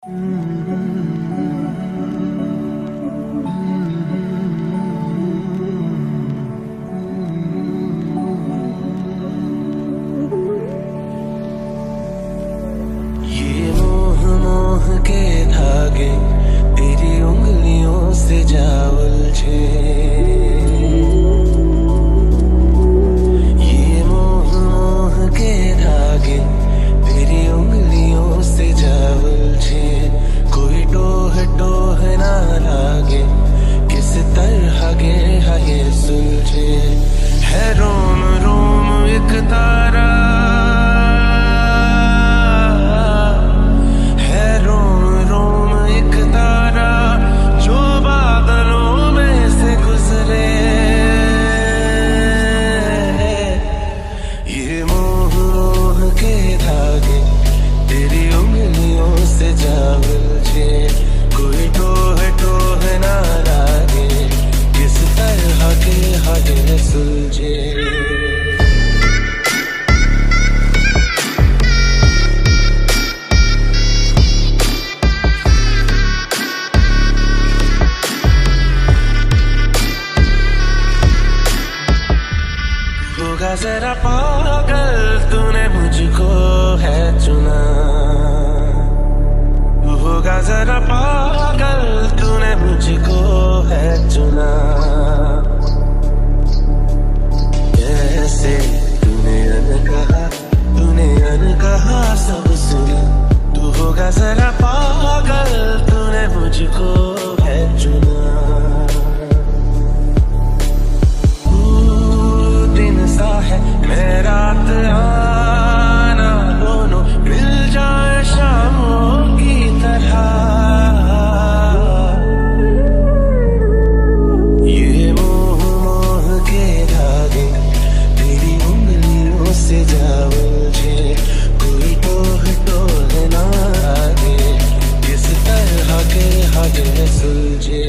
ये मोह मोह के धागे तेरी उंगलियों से जा उलझे। ये मोह मोह के धागे तेरी उंगलियों से जा उलझे। कोई टोह टोह ना लागे, किस तरह गे ये सुलझे। है रोम रोम एक तारा, है रोम रोम एक तारा जो बादलों में से गुजरे। ये मोह मोह के धागे तेरी उंगलियों से जा उलझे। कोई टोह टोह ना लागे, किस तरह के हटे सुलझे। होगा जरा पागल तूने मुझको है चुना। होगा जरा पागल तूने मुझको है चुना। कैसे तूने अनकहा सब सुना। तू होगा जरा पागल तूने मुझको है चुना। है मैं रात आना दोनों मिल जाए शामों की तरह। ये मोह मोह के धागे तेरी उंगलियों से जा उलझे। कोई टोह टोह ना लागे, किस तरह के हटे सुलझे।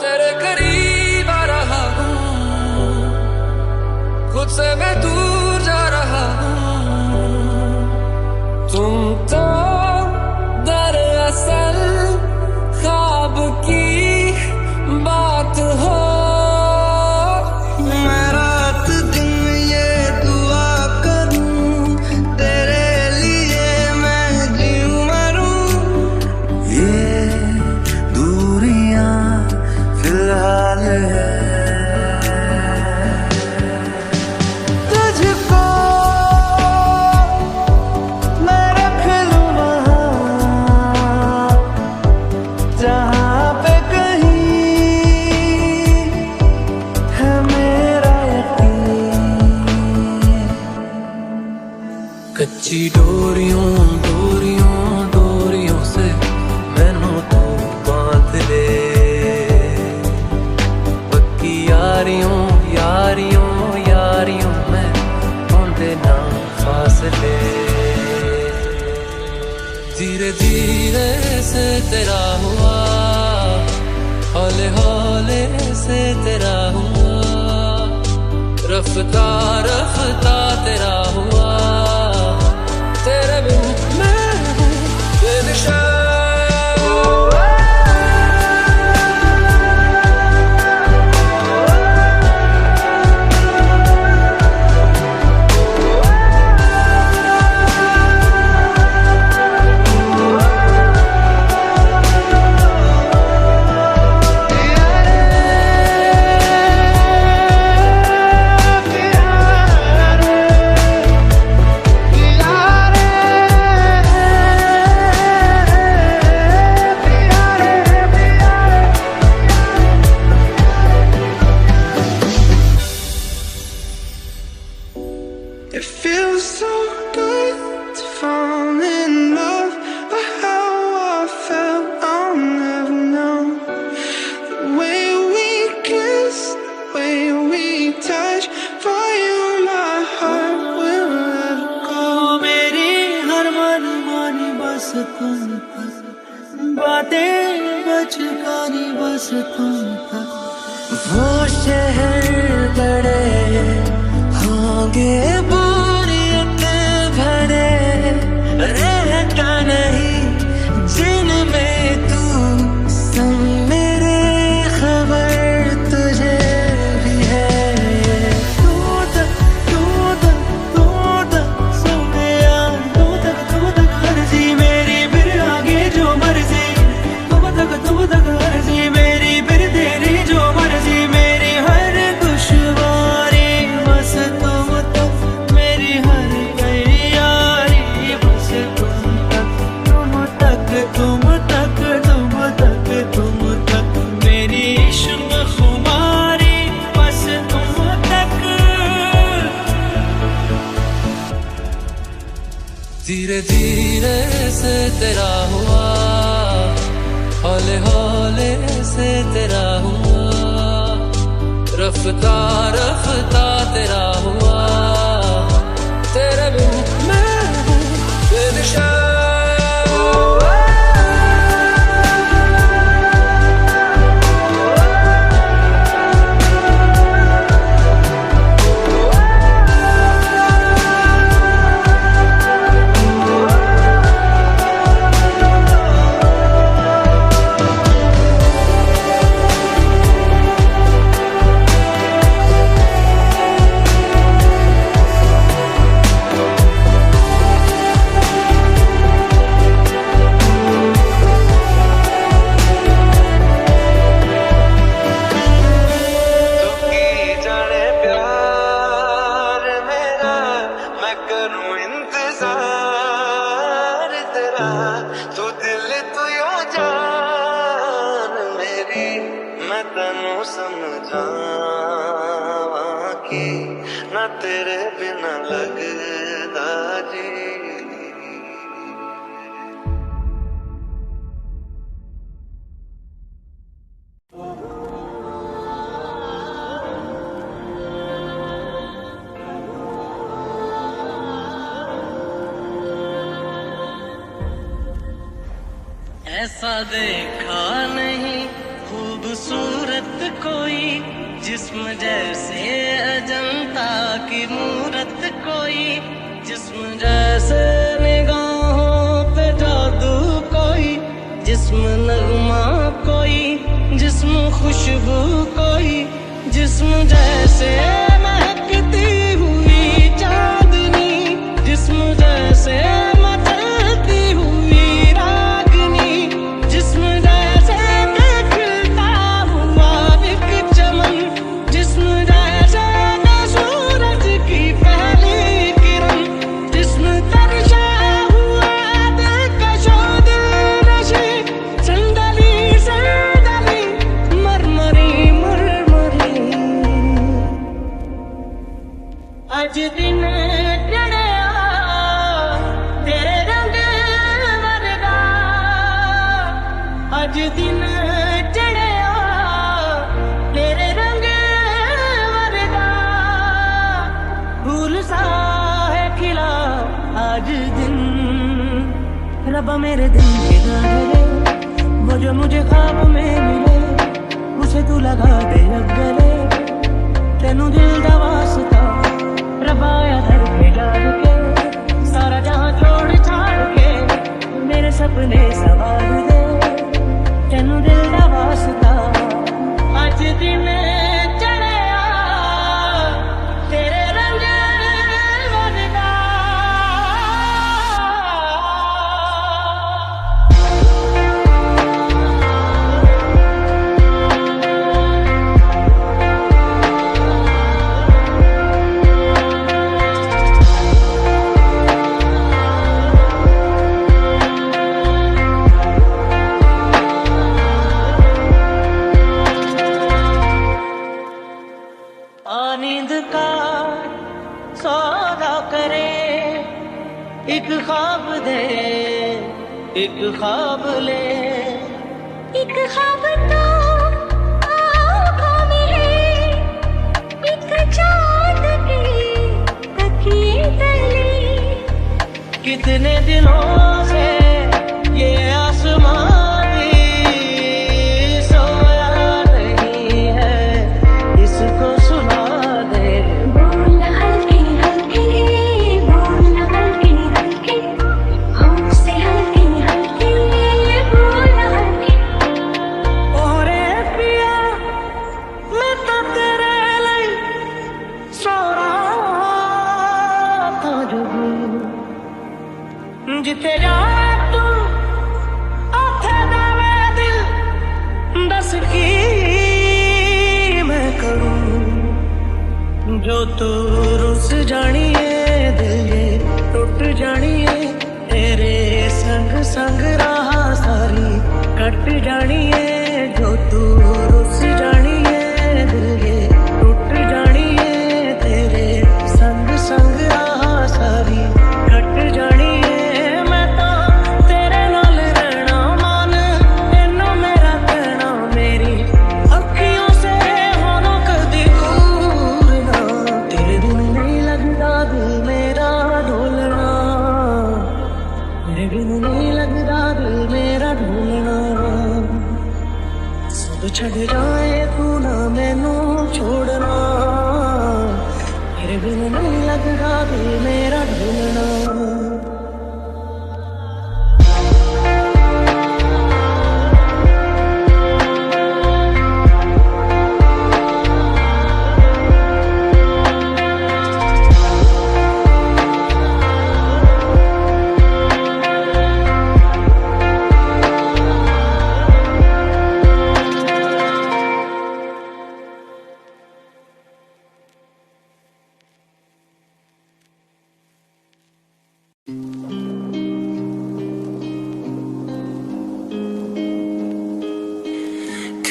तेरे करीब आ रहा हूँ, खुद से मैं दूर जा रहा हूँ। तुम तो दरअसल ख्वाब की बात हो। मैं रात दिन ये दुआ करूं तेरे लिए मैं जीऊं मरूं। ये दूरियां फिलहाल है, तुझको मैं रख लूं वहाँ जहाँ पे कहीं है मेरा यकीन। कच्ची डोरियों डोरियों डोरियों से मैनू तू बांध ले। पक्की यारियों यारियों यारियों में होंदे ना फासले। धीरे धीरे से तेरा हुआ, हौले हौले से तेरा हुआ। रफ्ता रफ्ता तेरा हुआ। तेरे बिन मैं हूँ बेनिशान। बस तुम तक। वो शहर बड़े होंगे बोरियत भरे, रहता नहीं जिनमें तू संग मेरे, खबर तुझे भी है। तू तक सोनिया, तू तक अर्जी मेरी, फिर आगे जो मर्जी। तू तक अर्जी मेरी, फिर तेरी जो मर्जी। मेरी हर दुश्वारी बस तुम तक, मेरी हर तैयारी बस तुम तक। मेरी इश्क खुमारी बस तुम तक। धीरे धीरे से तेरा हुआ, हौले हौले से तेरा हुआ, रफ्ता रफ्ता तेरा हुआ। तेरे बिन मैं हूँ बेनिशा। करूं इंतजार तेरा, तू दिल तू यो जान मेरी, मैं तैनू समझावा कि ना तेरे बिना लगदा जी। ऐसा देखा नहीं खूबसूरत कोई, जिस्म जैसे अजंता की मूरत कोई, जिस्म जैसे निगाहों पे जादू कोई, जिस्म नगमा कोई, जिस्म खुशबू कोई, जिस्म जैसे महकती हुई चांदनी, जिस्म जैसे आज दिन चढ़िया तेरे रंग वर्गा, आज दिन चढ़िया तेरे रंग वर्गा, फूल सा है खिला आज दिन। रब्बा मेरे दिल के गाने, वो जो मुझे ख्वाब में मिले, उसे तू लगा दे अब गले। तेनू दिल दा वास्ता रबाया दर पे डाल के, सारा जहां छोड़ छाड़ के मेरे सपने सवार दे। तेनू दिल दा वास्ता आज दिन चढ़िया तेरे रंग वर्गा। नींद का सौदा करे, एक ख्वाब दे एक ख्वाब ले, एक ख्वाब तो आँखों में है, एक चाँद की तकिए तले। कितने दिनों से ये आसमां भी सोया जिथे जाए तू उथे जावे दिल, दस की मैं करूं जो तू रुस जानिए, दिल ये टुट जानिए, तेरे संग संग राह सारी कट जानिए, जो तू रुस जानिए, दिल ये टुट जानिए, तेरे संग संग राह सारी कट जानिए। मैं तो तेरे नाल रहना मान, तेनू मेरा कहना, मेरी अखियों से होना कदी दूर ना, तेरे बिन नहीं लगता दिल मेरा ढोलना, तेरे बिन नहीं लगता दिल मेरा ढोलना। सब छड़ जाए तू ना मैनू छोड़ना, तेरे बिन नहीं लगता दिल मेरा ढोलना।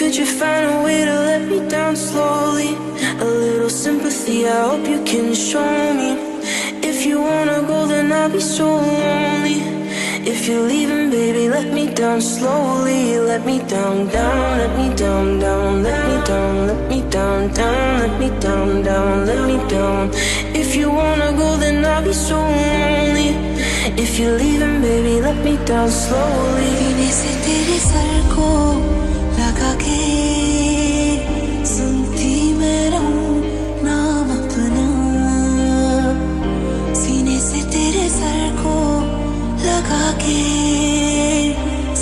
Could you find a way to let me down slowly? A little sympathy, I hope you can show me. If you wanna go, then I'll be so lonely. If you're leaving, baby, let me down slowly. Let me down, down, let me down, down, let me down, let me down, down, let me down, down, let me down. If you wanna go, then I'll be so lonely. If you're leaving, baby, let me down slowly. सीने से तेरे sir को लगा के सुनती मैं रहूं नाम अपना, सीने से तेरे सर को लगा के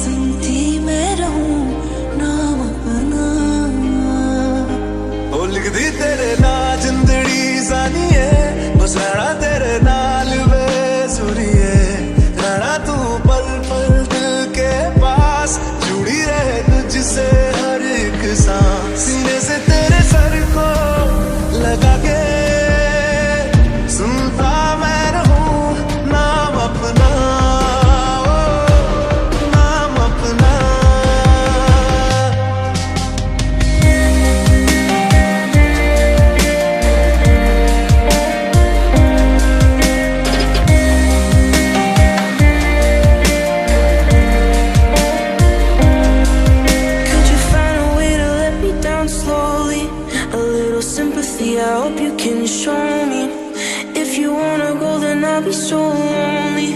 सुनती मैं रहूं नाम अपना। ओ लिख दी तेरे ना जिंदड़ी जानिए, बस रहना तेरे नाल बेसुरिए, रहना तू पल पल दिल के पास, जुड़ी रहे तुझसे हर एक सांस, सीने से तेरे सर को लगा के सुनता मैं रहूं नाम अपना, ओ नाम अपना। Could you find a way to let me down slowly? A little sympathy, I hope you can show me. If you wanna go, then I'll be so lonely.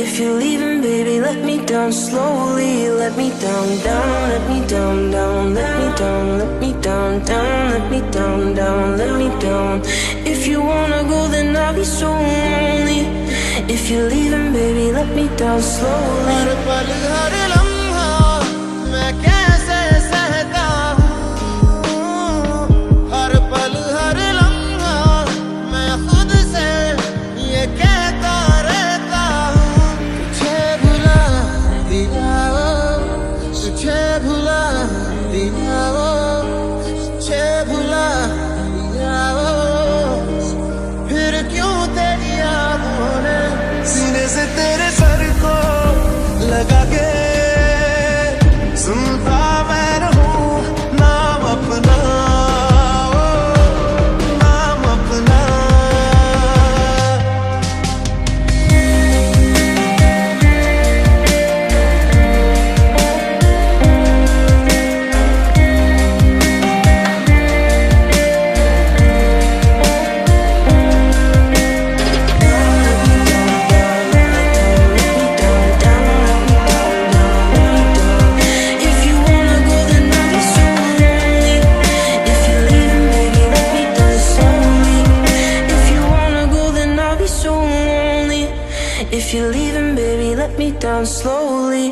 If you're leaving, baby, let me down slowly. Let me down, down, let me down, down, let me down, let me down, down, let me down, down, let me down. If you wanna go, then I'll be so lonely. If you're leaving, baby, let me down slowly. हर पल हर लम्हा मैं कैसे सहता हूँ, हर पल हर लम्हा मैं खुद से ये कहता रहता हूँ, तुझे भुला दिया वो, तुझे भुला दिया वो, तुझे भुला दिया वो, फिर क्यों तेरी यादों ने सीने से तेरे सर को लगा के सुनता मैं रहूं नाम अपना, ओ नाम अपना। If you wanna go, then I'll be so lonely. If you're leaving, baby, let me down slowly. If you wanna go, then I'll be so lonely. If you're leaving, baby, let me down slowly.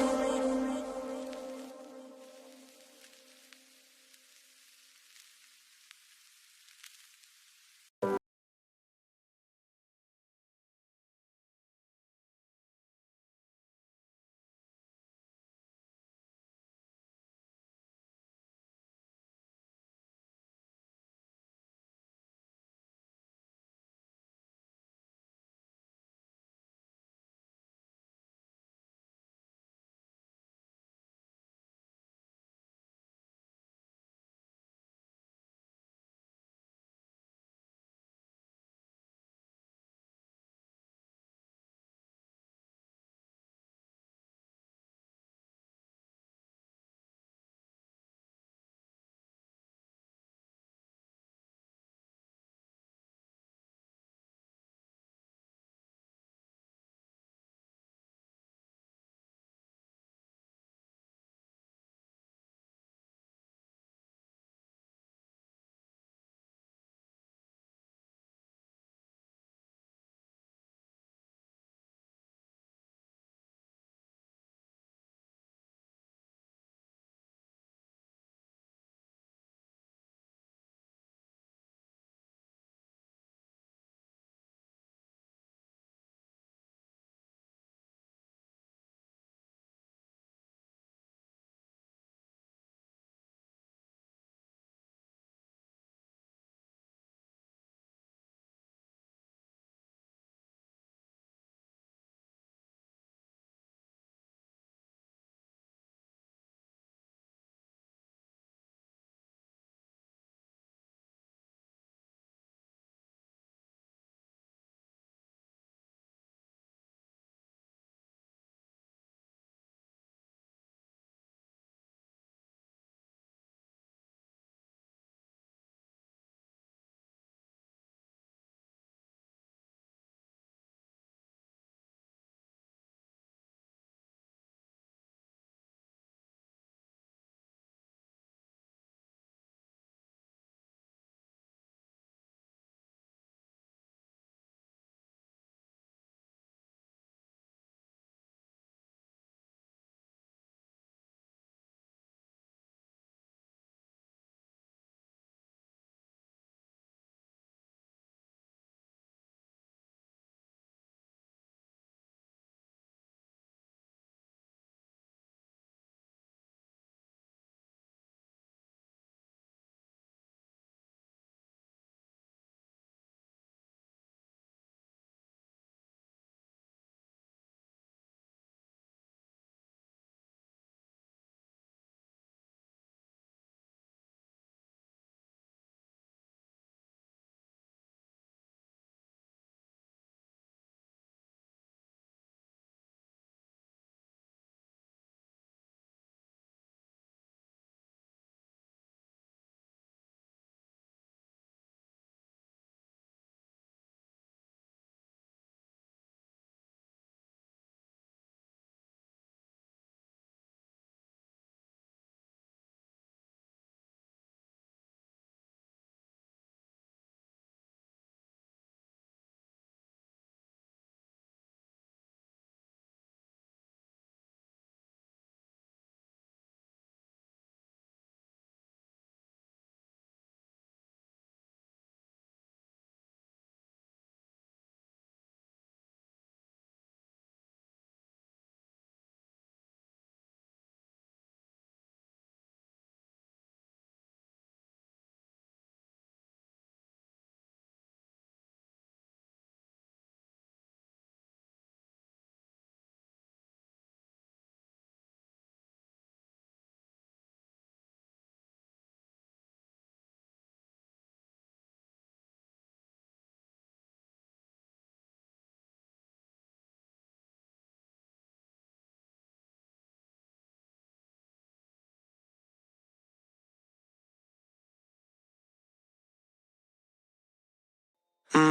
है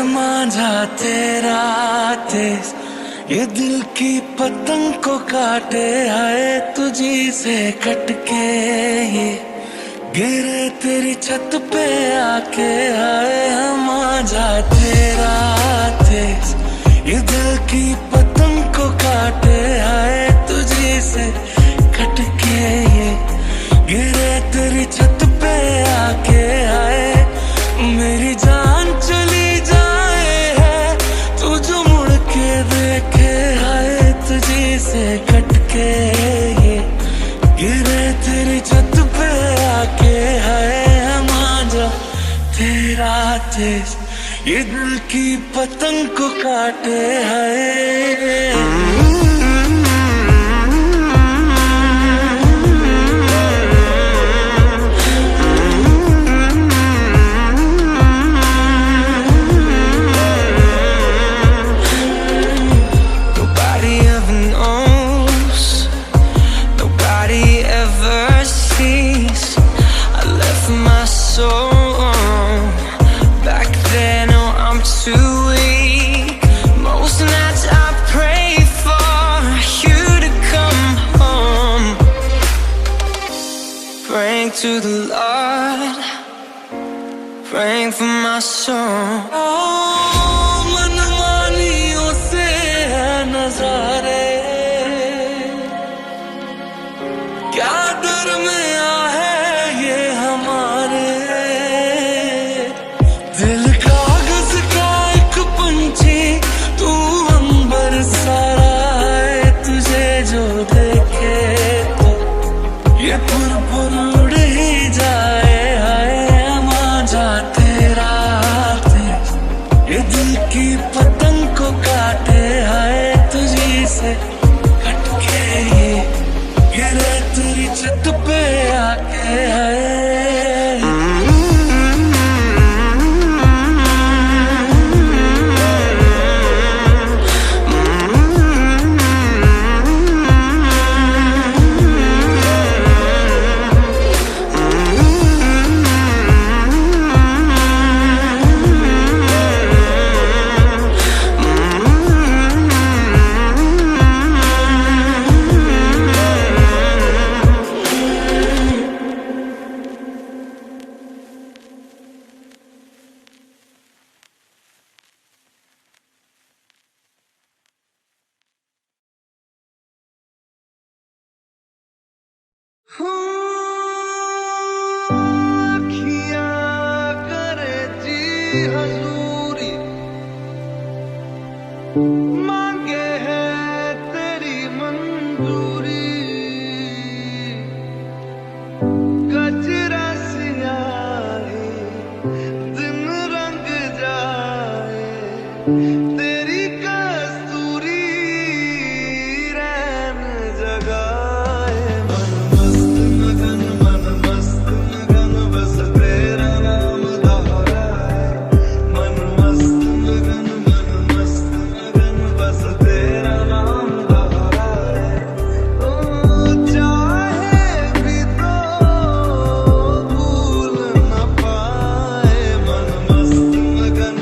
मांझा तेरा तेज, ये दिल की पतंग को काटे, आए तुझी से कटके ये गिरे तेरी छत पे आके, आए हम आजा तेरा तेज, ये दिल की पतंग को काटे, आए तुझी से कटके ये गिरे तेरी छत पे आके, आए मेरी जान चली जाए है तू जो मुड़ के देखे, आए तुझी से कटके ये गिरे तेरी छत पे आके, आए हम आजा तेरा तेज, ये दिल की पतंग को काटे, है to the Lord, praying for my soul. मनमानियों से है नजारे, क्या दरमिया है ये हमारे, दिल कागज का एक पंछी तू अंबर सारा है, तुझे जो देखे तो ये पुरपुर उड़ ही जाए, हाय मांझा तेरा तेज, ये दिल की पतंग को काटे, हाय तुझी से कटके ये गिरे तेरी छत पे आके, हाय हजूरी मांगे है तेरी मंजूरी, कचरा सियाही दिन रंग जाए, तेरी कस्तूरी रैन जगाए, मन मस्त मगन बस तेरा नाम दोहराए, मन मस्त मगन बस तेरा नाम दोहराए, चाहे भी तो भूल न पाए, मन मस्त मगन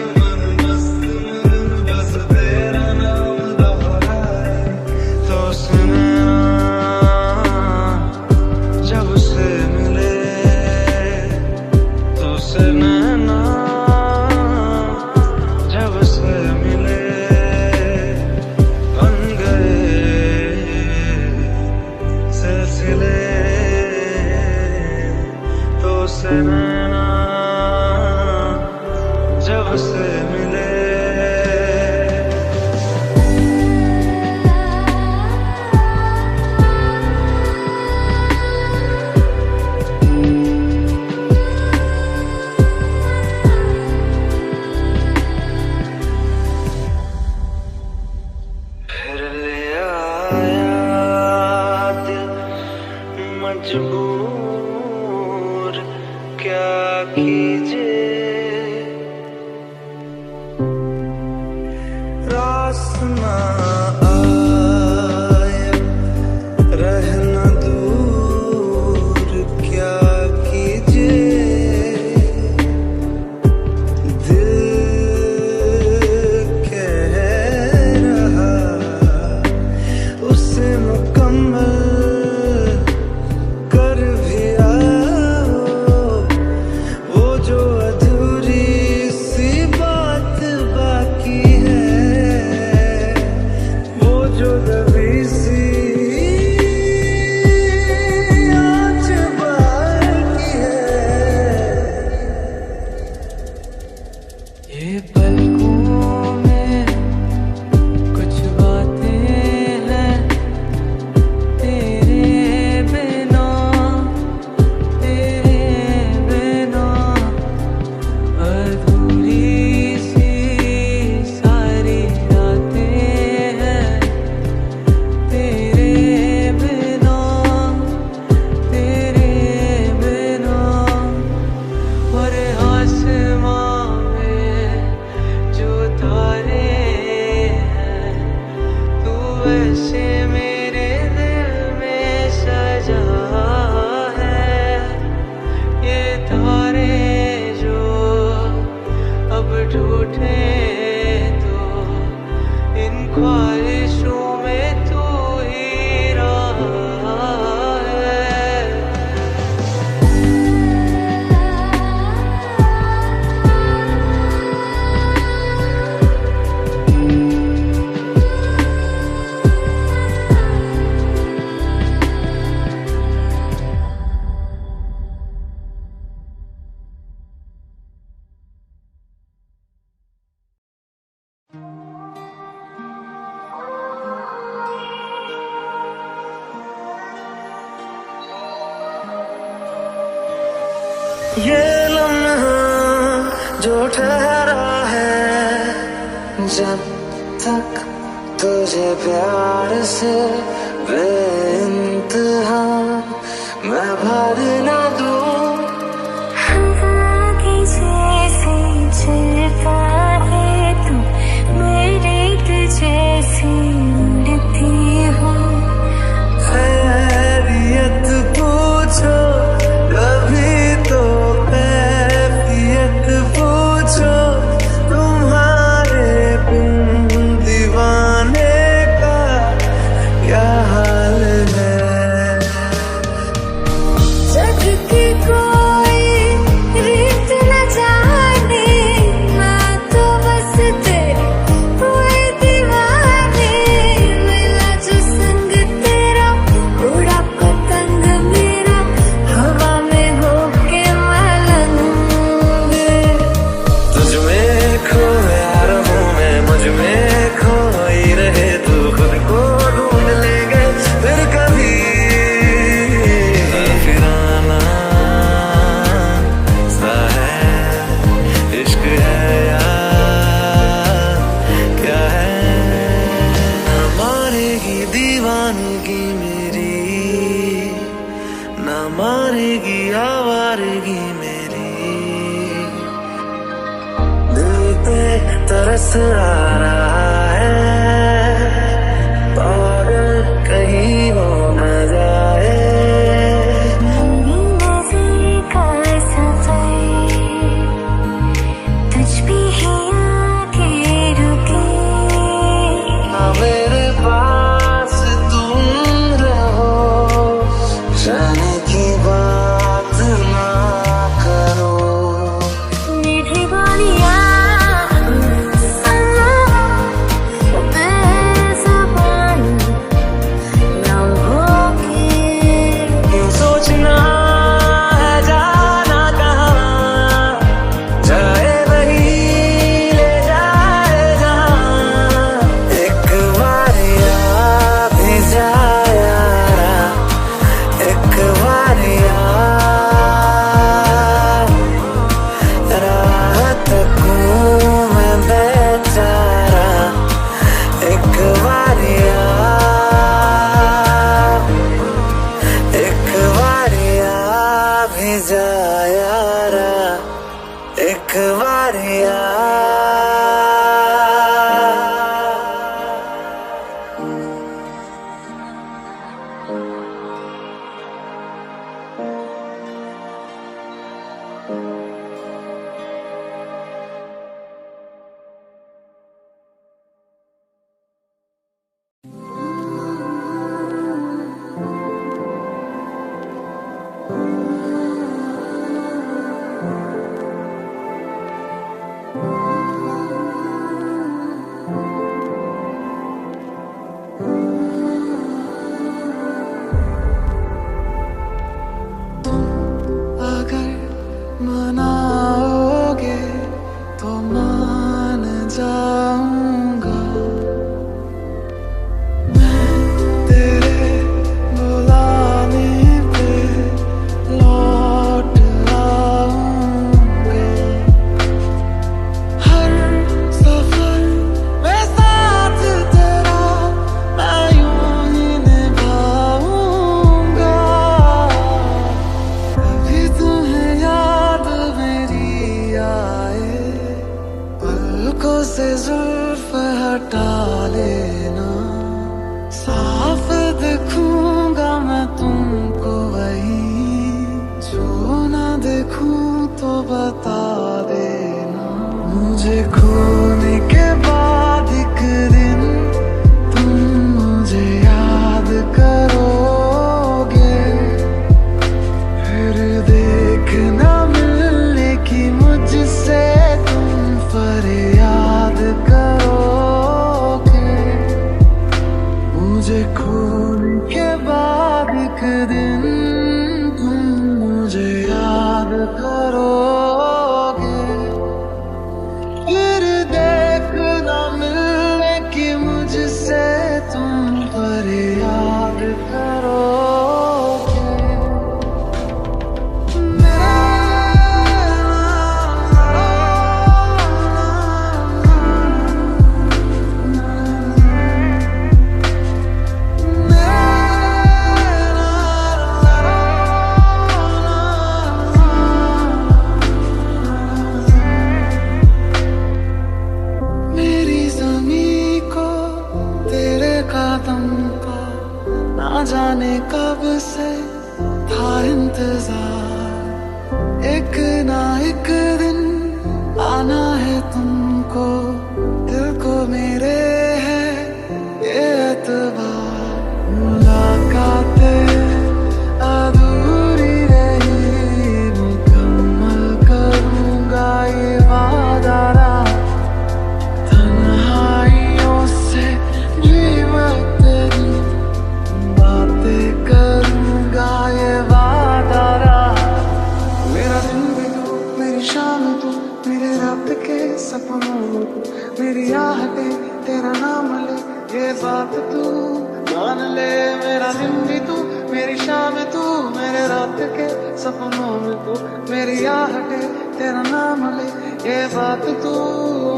ये लम्हा जो ठहरा है, जब तक तुझे प्यार से बेइंतहा मैं भर ना दूं। हवा की जैसे चलता है तू, मेरे तुझसे उड़ती हूँ। खैरियत पूछो कभी तो कैफियत पूछो, तुम्हारे बिन दीवाने का क्या हाल है। जग की कोई रीत न जाने, मैं तो बस तेरे हुए दीवाने। मिला जो संग तेरा, उड़ा पतंग मेरा, हवा में होके मलंगे। तुझ में खोया रहूं मैं, मुझ में खोई रहे तू, खुद को ढूंढ लेंगे फिर कभी। फिराना सा है इश्क है यार, क्या है। न मारेगी दीवानगी मेरी, न मारेगी आवारगी मेरी। दिल पे तरस आ रहा है, पागल कहीं हो न जाए। मेरी नज़र का सफर तुझ पे ही आके रुके। मेरे पास तुम रहो, जाने की बात ना करो। मीठी बोलियां बेज़ुबान लम्हों की। क्यों सोचना है जाना कहाँ, जाए वही ले जाए जहाँ। एक बार याद भी जाए यारा, एक बार याद रात को मैं बेचारा। एक बार याद, एक बार याद भी जाए यारा, एक बार याद। अगर मनाओगे तो मान जाऊंगा, मैं तेरे बुलाने पे लौट आऊंगा। हर सफर में साथ तेरा मैं यूं ही निभाऊंगा। कभी तुम्हें याद मेरी आए, पलकों से जुल्फ हटा लेना। साफ देखूंगा मैं तुमको वही, जो ना देखूं तो बता देना। मुझे खोने के बाद एक दिन तुम मुझे याद करोगे, फिर देखना मिलने की मुझसे तुम फरियाद करोगे। मुझे खून के जाने कब से था इंतजार, एक ना एक दिन आना है तुमको, दिल को मेरे है ये एतबार। मुलाकातें अधूरी रही, मुकम्मल करूंगा ये वादा। तन्हाइयों से जीवन तेरी बातें करूंगा ये वादा। मेरा दिन भी तू, मेरी शाम तू, मेरे रात के सपनों में तू, मेरी आहटें तेरा नाम ले ये बात तू मान ले। मेरा दिन भी तू, मेरी शाम तू, मेरे रात के सपनों में तू, मेरी आहटें तेरा नाम ले ये बात तू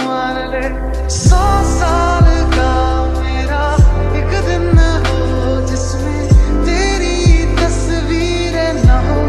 मान ले। 100 साल का मेरा एक दिन हो जिसमें तेरी तस्वीरें न हो,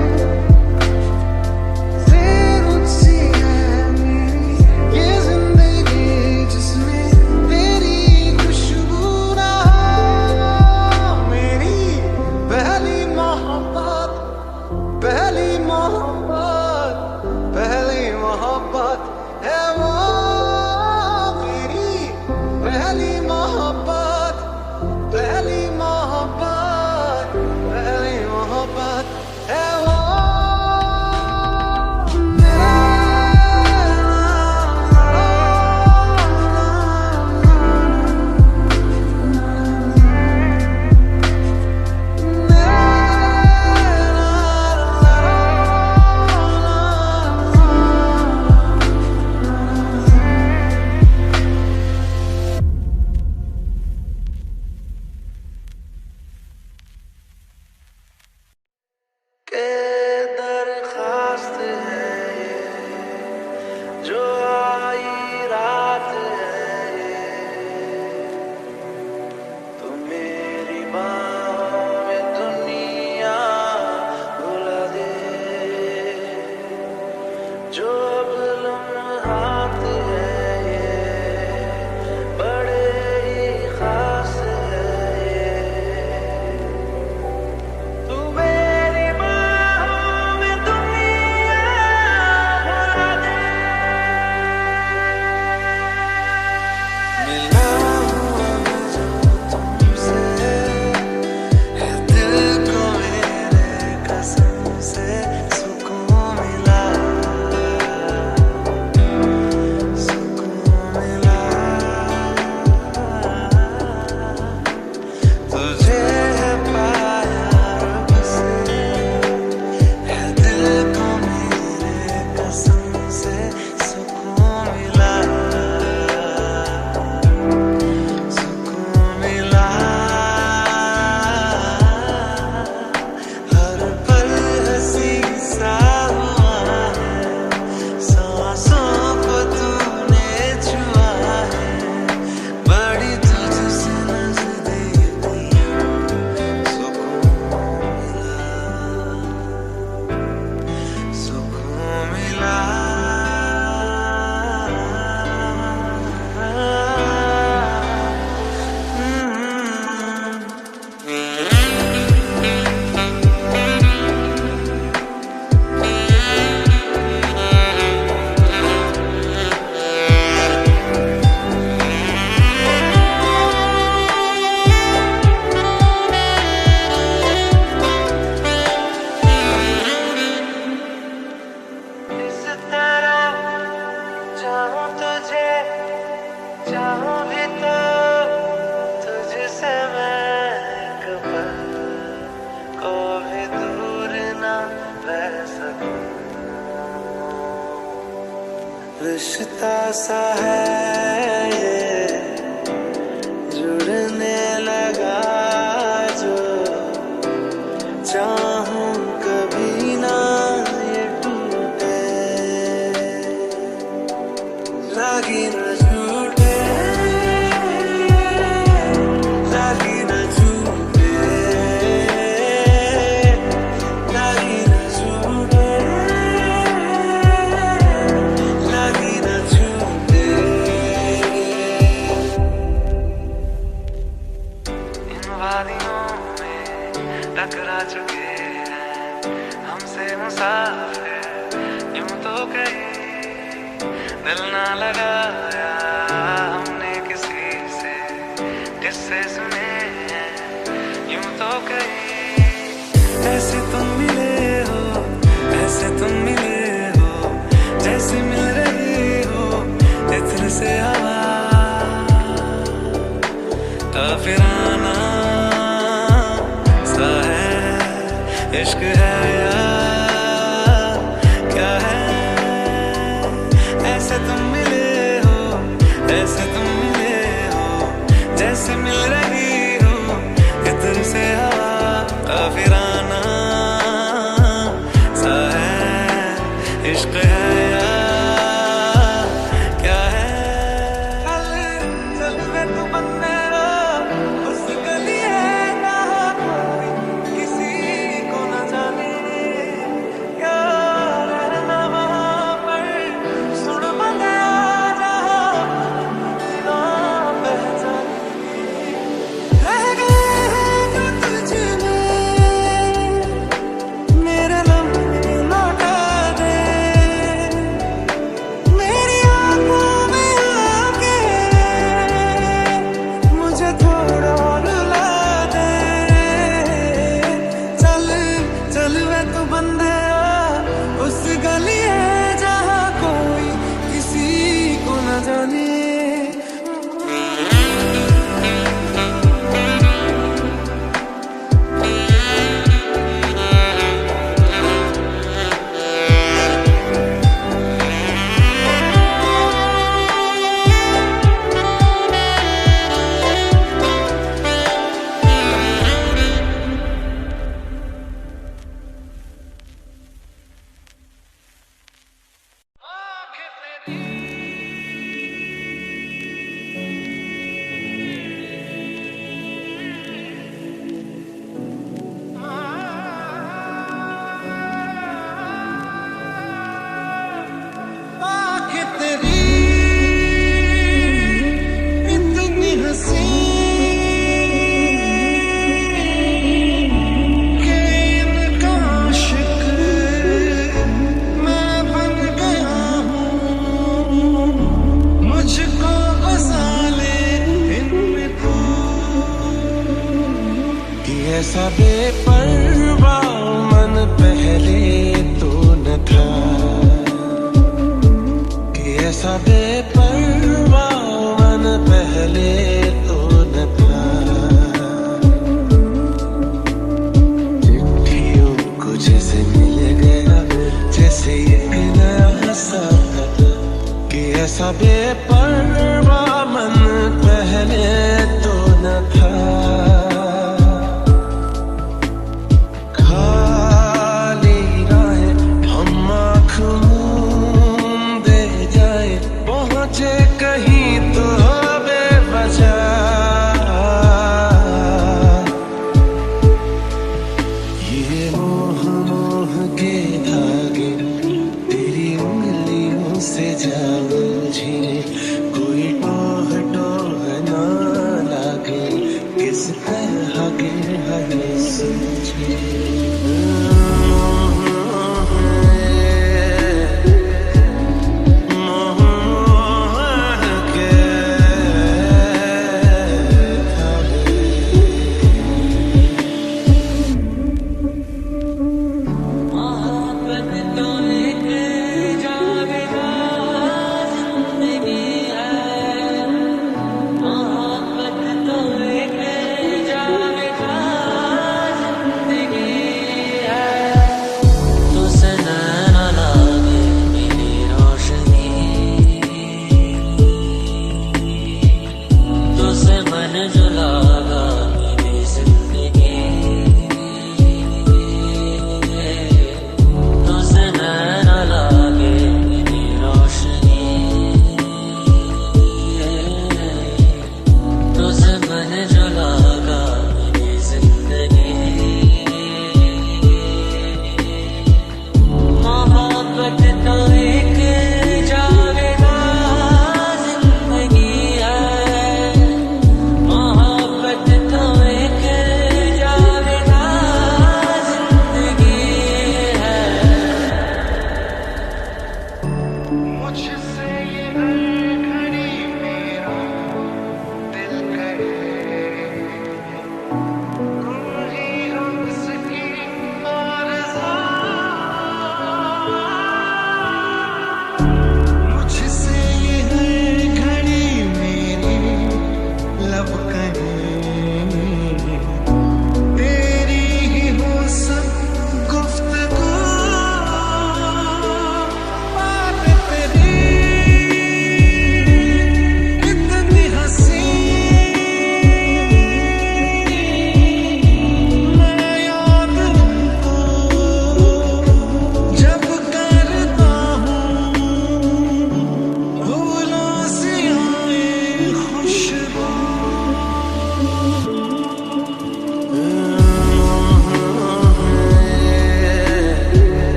रिश्ता सा है ये जुड़ने लगा जो, चाहूं कभी ना ये टूटे, लगी न झूठे, लगी न झूठे, लगी न झूठे, लगी न झूठे। इधर से हवा काफिराना सा है, इश्क है या क्या है। ऐसे तुम मिले हो, ऐसे तुम मिले हो, जैसे मिल रही हो इधर से हवा काफिराना सा है, इश्क है या क्या है। चल वे तू बंदे उस गली है ना कोई किसी को न जाने, क्या रहना वहाँ पर सुन बंदे जहाँ पहचाने। रह गए हैं जो तुझ में मेरे लम्हे लौटा दे, मेरी आँखों में आके मुझे थोड़ा रुला दे। चल चल वे तू बंदे उस गली है जहाँ कोई किसी को न जाने। आँखें तेरी इतनी हंसी कि इनका आशिक मैं बन गया हूँ। मुझको बसा ले इनमें तू, कि ऐसा बेपरवाह मन पहले तो न था, कि ऐसा बेपरवाह मन पहले तो न था। चिट्ठियों को जैसे मिल गया जैसे एक नया सफर, कि ऐसा बेपरवाह मन पहले तो न था। खाली राहें हम आँख मूंदे जाए,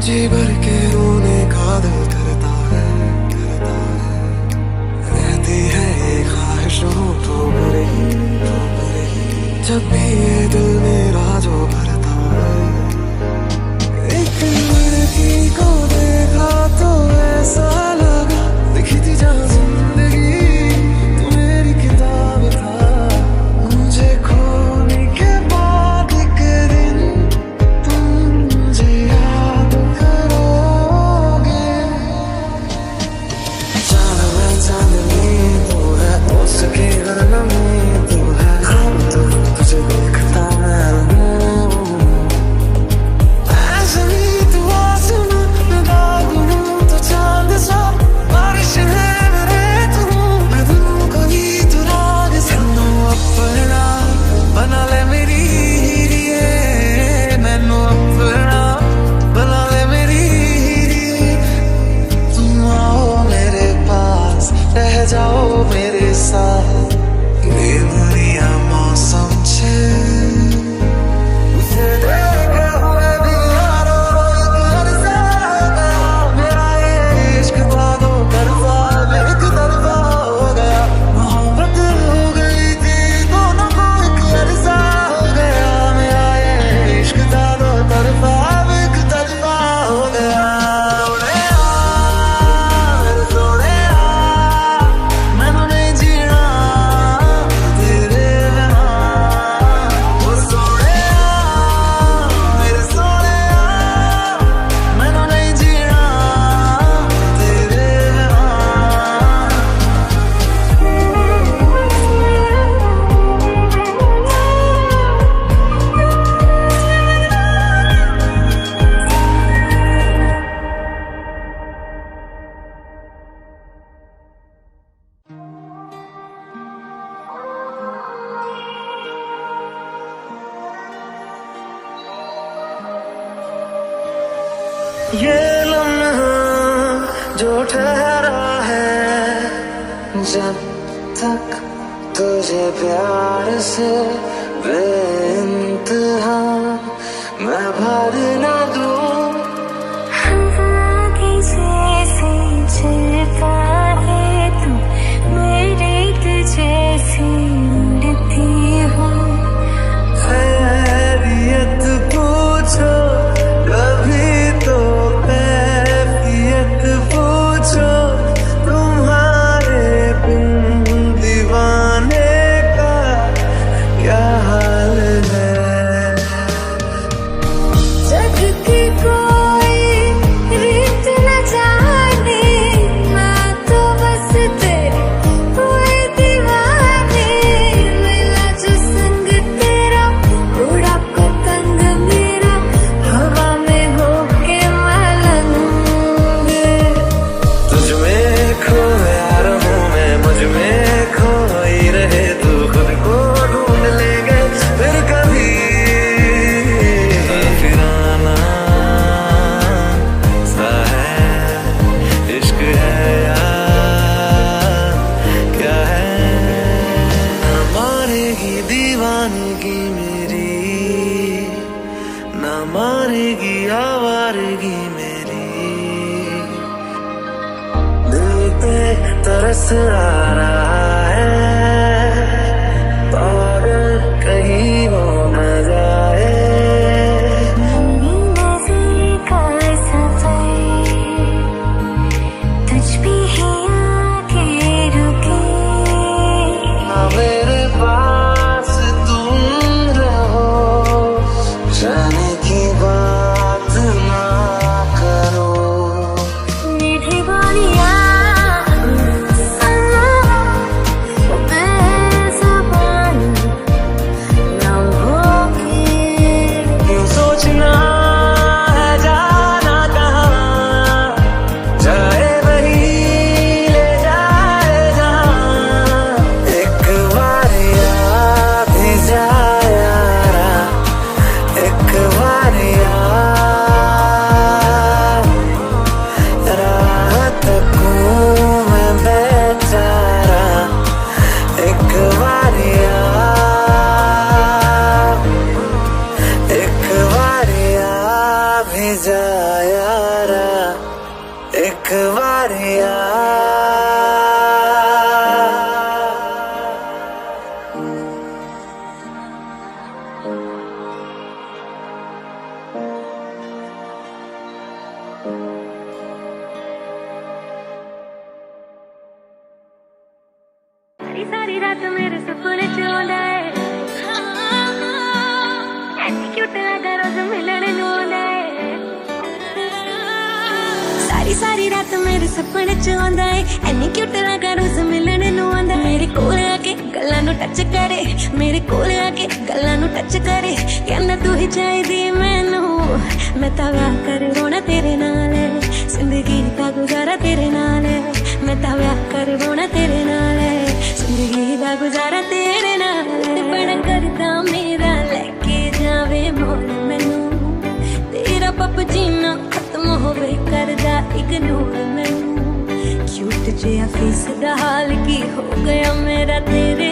जी भर के रोने का दिल करता है, करता है। रहती है ये ख्वाहिशों तो भरे ही, तो भरे ही। जब भी ये दिल मेरा जो भरता है। एक लड़की को देखा तो ऐसा लगा, लिखी थी जहाँ जिंदगी तो मेरी किताब था। मुझे खोने के बाद एक दिन तुम मुझे याद करोगे। चांद में चांदनी तू है, उसके गगन में तू है। ख्वाब तो तुझे देखता मैं रहूं। ऐसे ही तू आसमां में दागूं तो चांद सा। बारिश है मेरे तू, मैं दूं कभी तू राग सा। मैनू अपना बना ले मेरी हीरिए, मैनू अपना बना ले मेरी हीरिए। तुम आओ मेरे पास, रह जाओ मेरे साथ। ये दुनिया मौसम छे, उसे देखे हुए भी यारो एक तरफा गया। मेरा ये इश्क था दो तरफा, एक तरफा हो गया। मोहब्बत हो गई थी दोनों को एक अरसा हो गया। मेरा ये इश्क था दो तरफा, एक तरफा हो गया। सोने मैनू नहीं जीना तेरे बिना। ओ सोने मेरे सोने, मैनू नहीं जीना तेरे बिना। ये लम्हा जो ठहरा है, जब तक तुझे प्यार से बेइंतहा मैं भर न दूं। हवा की जैसे चलता है तू, मेरे तुझे उड़ती हूँ। खैरियत पूछो कभी तो कैफियत पूछो, तुम्हारे बिन दीवाने का क्या हाल है। जग की कोई रीत न जाने, मैं तो बस तेरी कोई दीवानी। मिला जो संग तेरा, उड़ा पतंग मेरा, हवा में होके मलंग। तुझ में खोया रहूं मैं, मुझ में खोई रहे तू। खुद को ढूंढ लेंगे फिर कभी। फिराना सा है, इश्क है यार क्या है। ना मारेगी दीवानगी मेरी, ना मारेगी आवारगी मेरी। दिल पे तरस आ रहा है, पागल कहीं हो न जाए। नज़र का सफर तुझ पे ही आके रुके। ना मेरे पास तुम रहो, जाने की बात ना करो। मीठी बोलियां जा यारा एक बार सारी रात मेरे सपने च आंदा है ऐसी क्यूट लगा रोज मिलने नूं आंदा है सारी रात मेरे सपने च आंदा है ऐनी क्यूट लगा रोज मिलने नूं आंदा मेरे कोल आके गल्लां नूं टच करे मेरे कोल आके गल्लां नूं टच करे कहंदा तू ही चाहिदी मैनू मैं तां व्याह कर रोना तेरे नाल जिंदगी दा गुजारा तेरे नाल मैं तां व्याह कर रोना तेरे नाल जिंदगी दा गुजारा तेरे नाल बड़ा करदा मेरा लेके जावे मोल मैनू तेरा पप जीना खत्म होवे करदा इग्नोर मैनू क्यूट जिहा फेस दा हाल की हो गया मेरा तेरे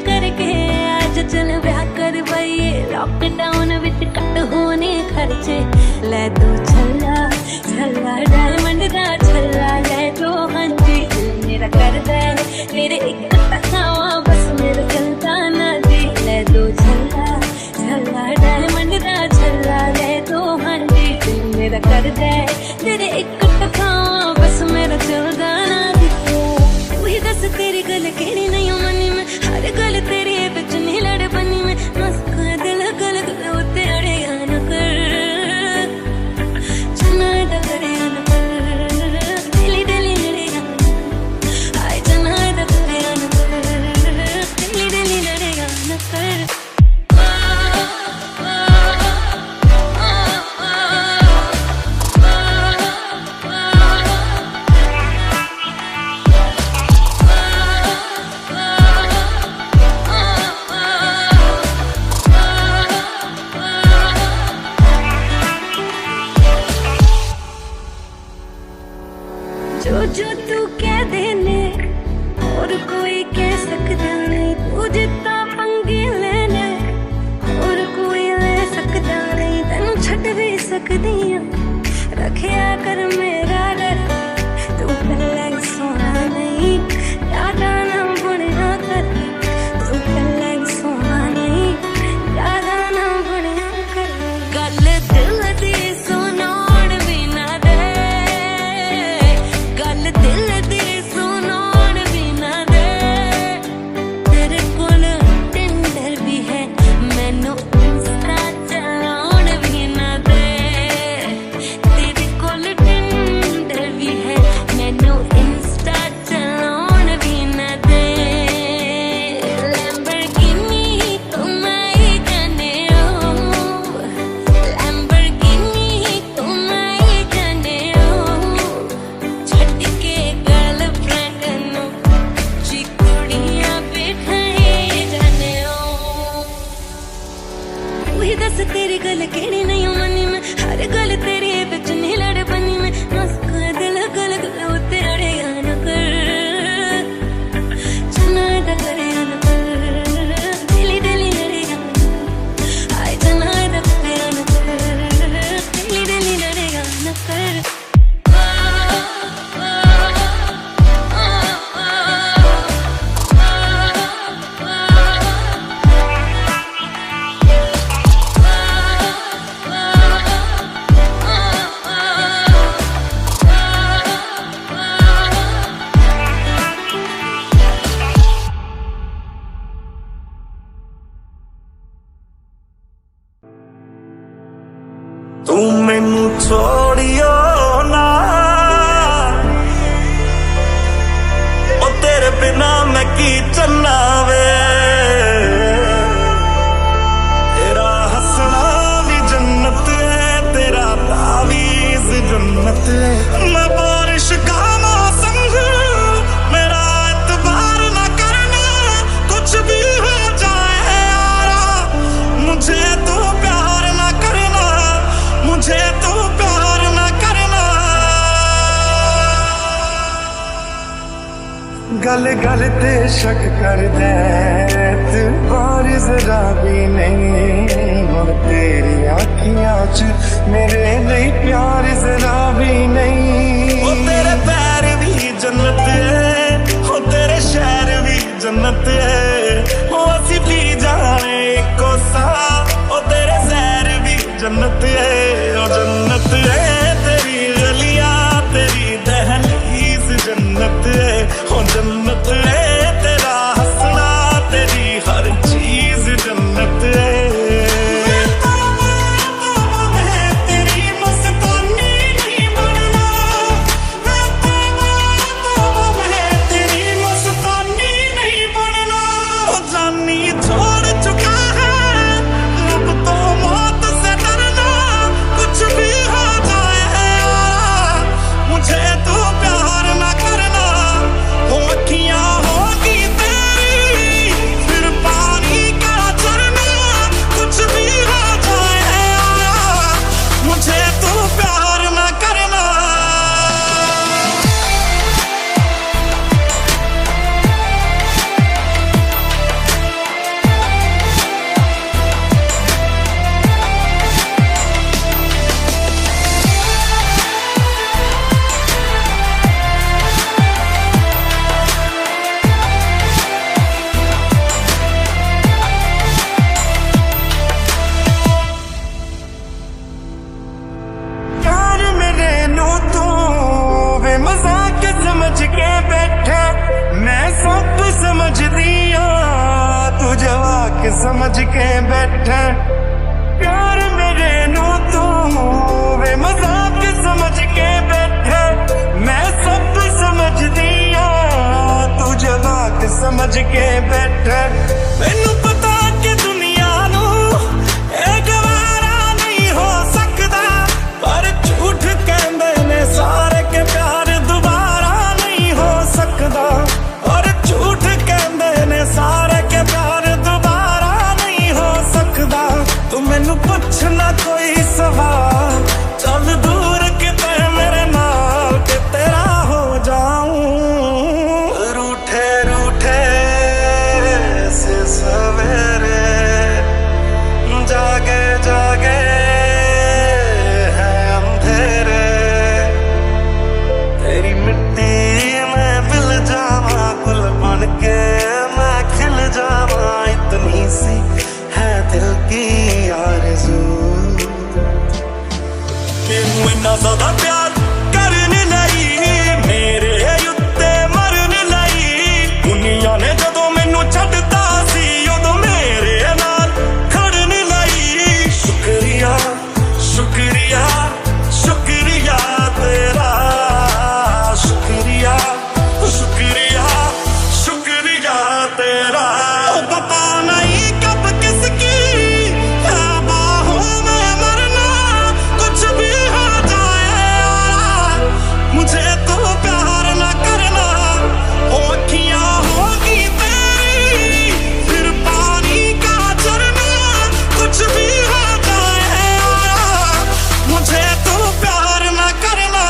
करके आज चल ब्याह कर बइए लॉकडाउन विच कट होने खर्चे ले दो छल्ला छल्ला डायमंड दा छल्ला ले दो हाँ जी दिल मेरा करदा तेरे एक तकावा बस मेरा चलता ना जी ले दो छल्ला छल्ला डायमंड दा छल्ला ले दो हाँ जी दिल मेरा करदा तेरे एक तकावा बस मेरा चलता ना जी तू ही दस तेरी गल केड़ी नहीं मनी में हर गल तेरी बिच नहीं लड़ बनी में मस्का दिल गल उते अड़े न कर चना डरे न कर दिली दिली लड़े हाय चना डरे न कर दिली दिली लड़े न कर जो तू कह देने और कोई कह सकता नहीं तू जितना पंगे लेने और कोई ले सकता नहीं तेनू छड़ भी सकदी रखिया कर मेरा डर तू पहले सोना नहीं यादा ना बुनिया कर तू पहले सोना नहीं यादा ना बुनिया कर गल दिल दी सुनाउण भी ना दे गल दिल दी सुनाउण भी ना दे तेरे कोल टिंडर भी है मैनू इंस्टा चलाउण भी ना दे गल गल ते शक कर दे तू और जरा भी नहीं हुण तेरी अखियां च मेरे लिए प्यार जरा भी नहीं ओ तेरे पैर भी जन्नत है ओ तेरे शहर भी जन्नत है ओ असी भी जाने कोसा ओ तेरे शहर भी जन्नत है ओ जन्नत है तेरी गलियां तेरी दहलीज जन्नत है ओ जन्नत है तेरा हंसना तेरी हर चीज जन्नत है समझ के बैठा प्यार मेरे नो तू वे मजाक समझ के बैठा मैं सब समझ दिया तू जवाक समझ के बैठा मैनू पता कि दुनिया नू एक वारा नहीं हो सकता पर झूठ कहंदे ने सारे के प्यार दोबारा नहीं हो सकता और झूठ कहंदे ने सारे के प्यार तू मैनू पुछना कोई सवाल चल दूर किते मेरे नाल के तेरा हो जाऊं रूठे रूठे से सवेरे जागे जागे है अंधेरे तेरी मिट्टी में मिल जावा गुल बन के मैं खिल जावा इतनी सी है दिल की आरज़ू मैनू इन्ना ज़्यादा प्यार करने लई मेरे उत्ते मरने लई दुनिया ने जदों मैनू छड्डता सी उदों मेरे नाल खड़ने लई शुक्रिया शुक्रिया शुक्रिया तेरा शुक्रिया शुक्रिया शुक्रिया तेरा पता नहीं कब किसकी मुझे तो प्यार ना करना ओ अखियां होगी तेरी फिर पानी का झरना कुछ भी हो जाए मुझे तो प्यार ना करना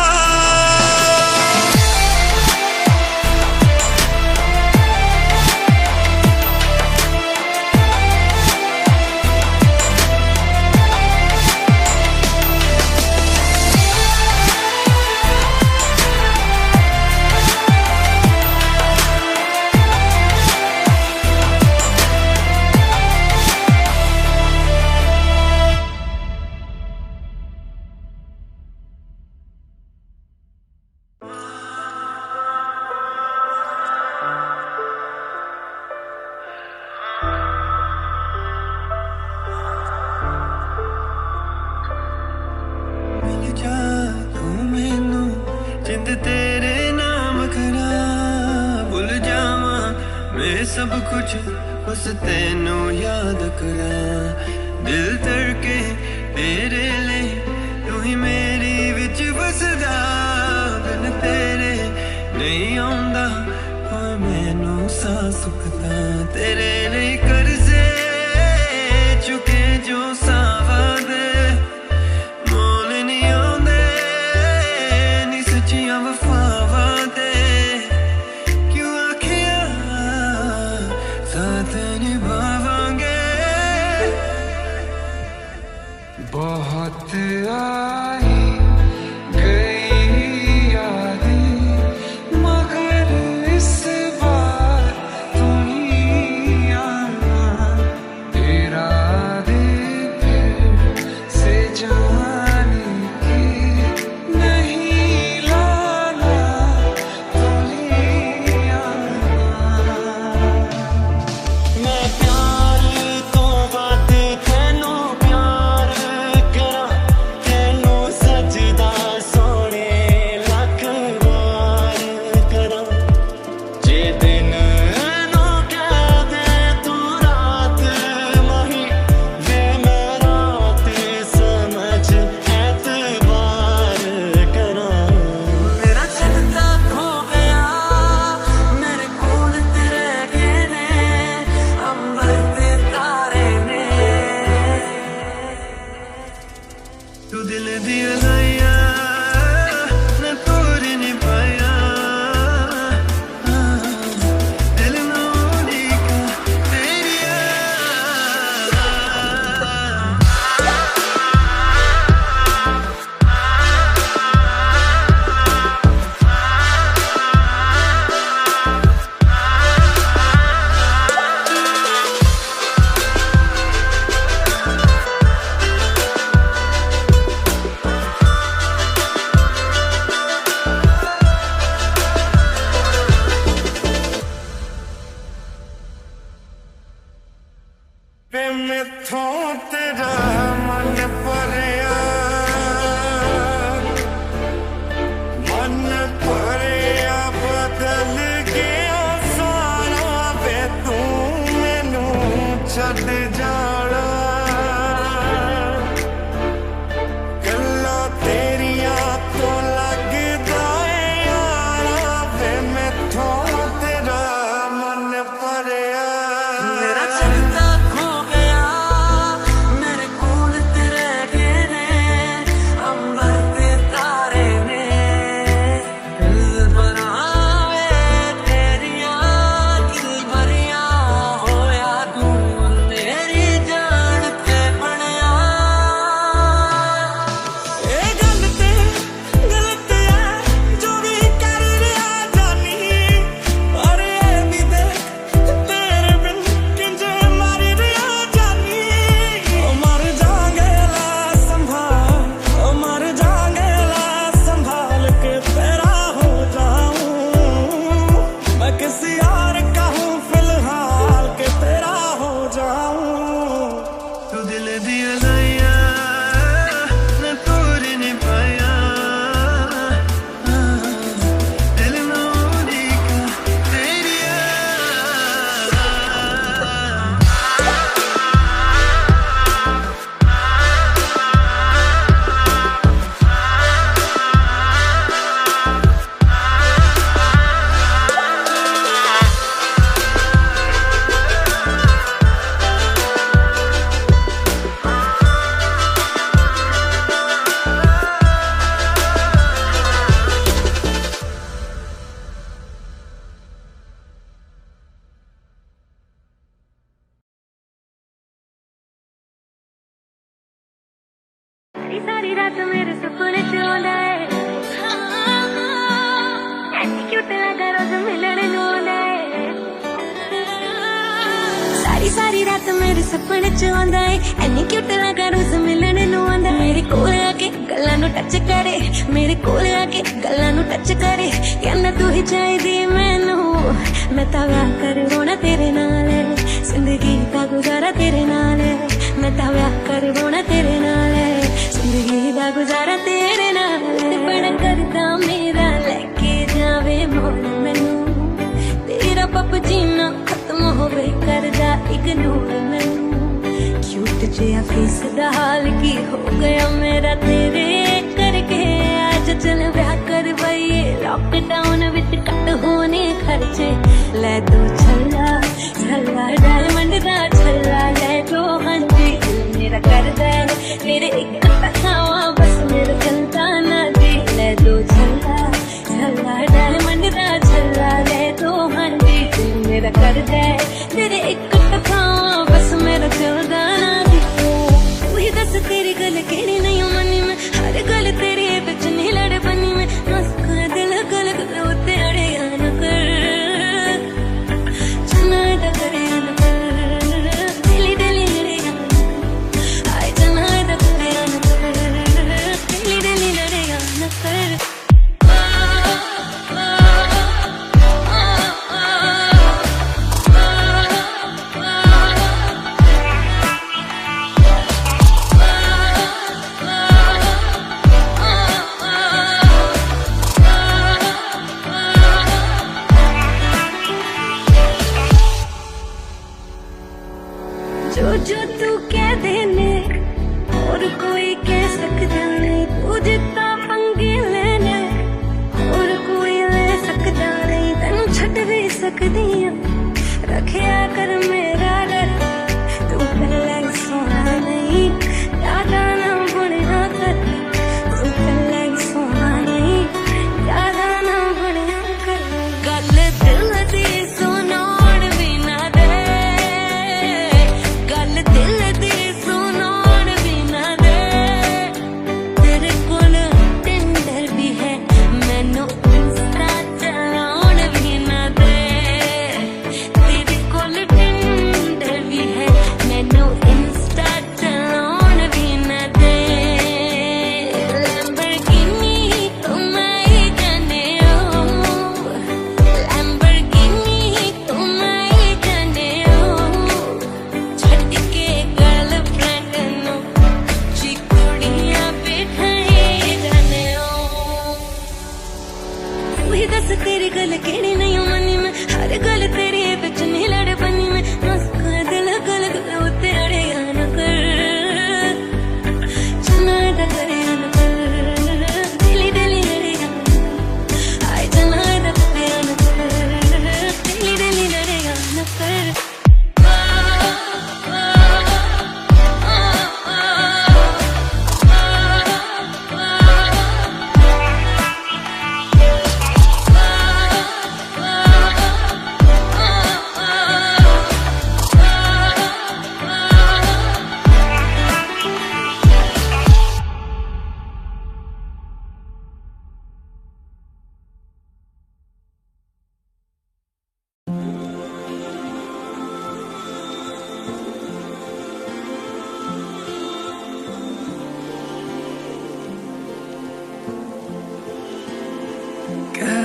जिंद तेरे नाम करा भुल जावा मैं सब कुछ बस तेनू याद करा दिल धड़के तेरे लिए तू ही मेरी विच बसदा बिन तेरे नहीं आउंदा मैनू सा सुखदा तेरे लिए कर्जे चुके जो सावा दे मोल नहीं आउंदे नी सच्चियां वफावां दे क्यों आखे छड़ जाना गल्ला तेरिया तो लगदा है यारा वे मैथों तेरा मन भरिया मेरा चलता खो गया मेरे कोल तेरे घेरे अंबर ते तारे ने दिल बनावे तेरिया दिल भरिया होया दूर मेरी जान ते बनया ए गल ते गलत है जो भी कर रहा जानी पर ये भी देख तेरे बिन किंजे मर रहा जानी ओ मर जाएंगे ला संभाल ओ मर जाएंगे ला संभाल के तेरा हो जाऊं मैं किसी और का हूँ फिलहाल के तेरा हो जाऊं तू दिल दिया गया मैं तोड़ नहीं पाया दिल में होने का तेरी सारी रात मेरे सपने च आंदा है ऐसी क्यूट लगा रोज मिलने नूं आंदा है सारी रात मेरे सपने च आंदा है ऐनी क्यूट लगा रोज मिलने नूं आंदा मेरे कोल आके गल्लां नूं टच करे मेरे कोल आके गल्लां नूं टच करे कहंदा तू ही चाहिदी मैनू मैं तां व्याह करवाउणा तेरे नाल जिंदगी दा गुजारा तेरे नाल मैं तां व्याह करवाउणा तेरे नाल जिंदगी दा गुजारा तेरे नाल बड़ा करदा मेरा लेके जावे मोड़ मैनू तेरा पप जीना खत्म होवे करदा इग्नोर मैनू क्यूट जिहा फेस दा हाल की हो गया मेरा तेरे करके आज चल ब्याह करवाइए लॉकडाउन विच कट होने खर्चे ले दो छल्ला छल्ला डायमंड दा छल्ला ले दो हांजी दिल मेरा करदा तेरे एक तखावा बस मेरा चलता ना जी ले दो छल्ला छल्ला डायमंड दा छल्ला ले दो हांजी दिल मेरा करदा तेरे एक तखावा बस मेरा चलता ना जी वही दस तेरी गल केड़ी नहीं मनी में हर गल तेरी बिच नहीं लड़ बनी में मस्का दिल गल उते अड़े न कर चना दा करे न कर दिली दिली लड़े आए चना दा करे न कर दिली दिली लड़े न कर जो तू कह देने और कोई कह सकता नहीं तू जितना पंगे लेने और कोई ले सकता नहीं तेनू छड़ भी सकदी रखिया कर मेरा डर तू पहले सोना नहीं ज्यादा ना बनया कर तू पहले सोना नहीं ज्यादा ना बनया कर गल दिल दी सुनाउण भी ना दे गल दिल दी सुनाउण भी ना दे तेरे कोल टेंडर भी है मैनू इंस्टा चलाउण भी ना दे तेरे कोल टेंडर भी है मैनू इंस्टा चलाउण भी ना दे लैम्बोर्गिनी तो मैं ही जाने लैम्बोर्गिनी तो मैं ही जाने छड़ के गर्लफ्रेंड नू चिकुड़ियां बिठाई जाने वही दस तेरी गल केड़ी नहीं मनी में हर गल तेरी बिच नहीं लड़ बनी में मस्का दिल गल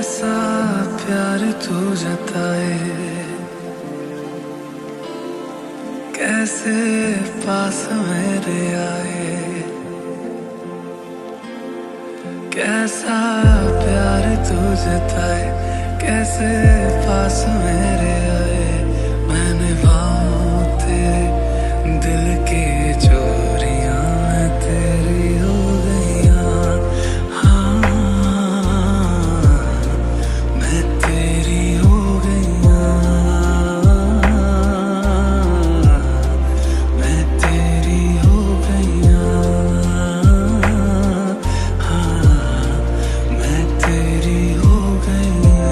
कैसा प्यार तू जताए, कैसे पास मेरे आए, कैसा प्यार तू जताए, कैसे पास मेरे आए। मैंने बाहों तेरे दिल की चोरियां तेरी हो गईयां, हाँ मैं तेरी हो गईयां, मैं तेरी हो गईयां, हाँ मैं तेरी हो गईयां।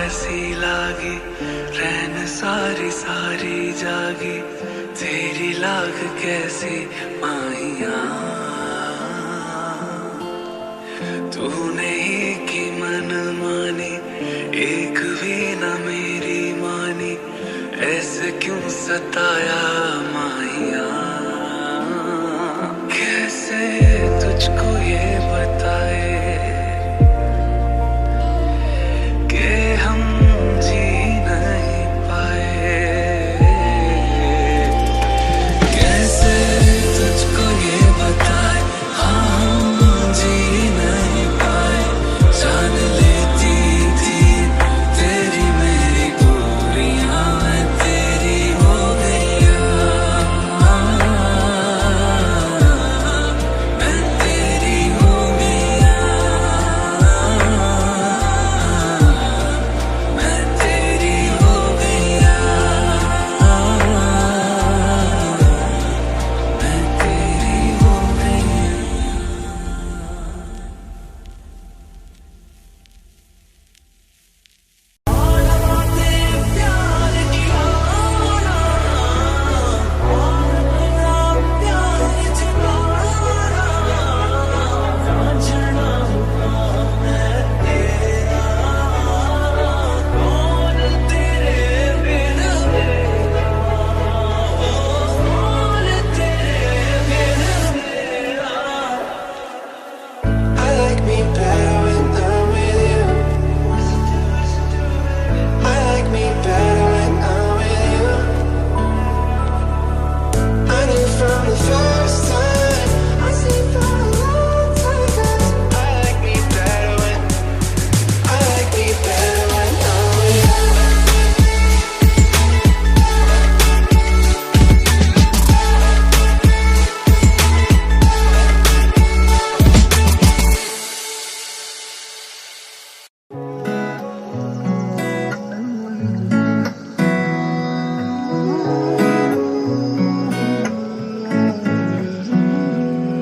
ऐसी लागी रैन सारी सारी जागी, तेरी लाग कैसी माहिया, तूने ही की मन मानी एक भी न मेरी मानी, ऐसे क्यों सताया माहिया। कैसे तुझको ये बताए हम जी नहीं पाए, कैसे तुझको ये बताए हम जी नहीं पाए। जान लेती थी तेरी मेरी दूरियां, मैं तेरी हो गईयां, मैं तेरी हो गईयां।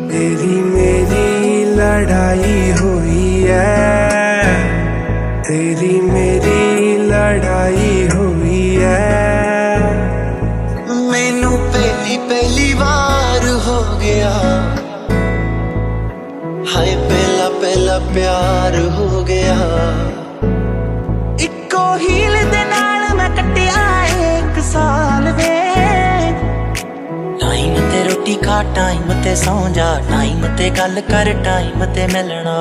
तेरी मेरी लड़ाई हुई है, तेरी मेरी लड़ाई हुई है। मैनू पहली पहली बार हो गया, हाय पहला पहला प्यार हो गया। इक्को हील दे नाल मैं कटिया 1 साल वे, टाइम ते रोटी खा टाइम ते सौ जा, टाइम ते गल कर टाइम ते मिलना।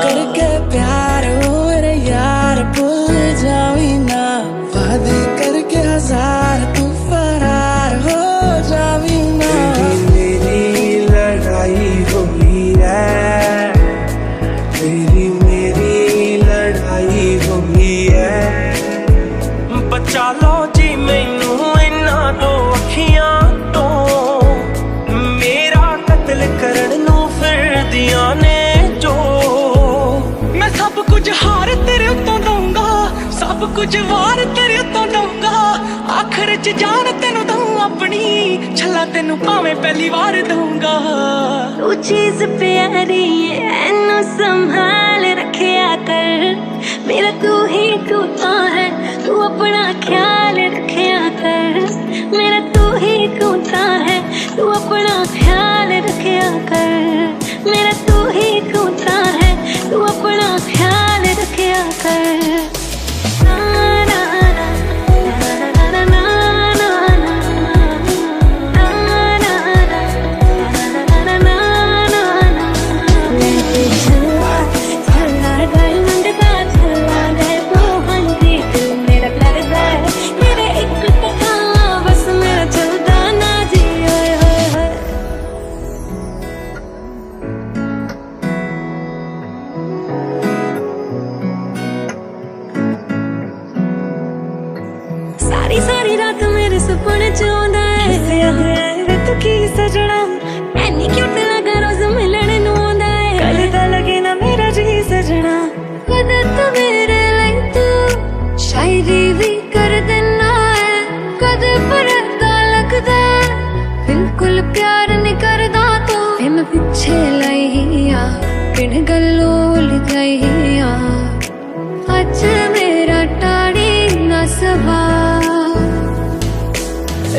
करके प्यार और यार भूल जावी ना, वादे करके 1000 तू फरार हो जावी ना। मेरी लड़ाई हुई है, तेरी मेरी लड़ाई हुई है। बचा लो जी मैनू इन्ना दो अखियां तो, मेरा कत्ल करन नू फिरदियां ने जो। मैं सब कुछ हार तेरे उत्तों दूंगा, सब कुछ वार तेरे उत्तों दूंगा। आखिर च जान तेनू दूं अपनी, छला तेनू भावें पहली बार दूंगा। तू चीज प्यारी है मैनू संभाल रखिया कर, मेरा तू ही टूटा है, तू अपना ख्याल रखिया कर, मेरा तू ही टूटा है, तू अपना ख्याल रखिया कर, मेरा तू ही टूटा है, तू अपना ख्याल रखिया कर। सारी सारी रात मेरे सपने च आंदा है तू की सजना, एनी क्यूट लगा रोज मिलने नू आंदा है, कल दा लगे ना मेरा जी सजना, कद तू मेरे लिए तू शायरी भी कर देना है, कद परदा लगदा बिल्कुल प्यार नहीं करदा तू, फिर मैं पीछे लाई आ बिन गल्लों लुकाई आ, अज मेरा टाड़ी ना सवा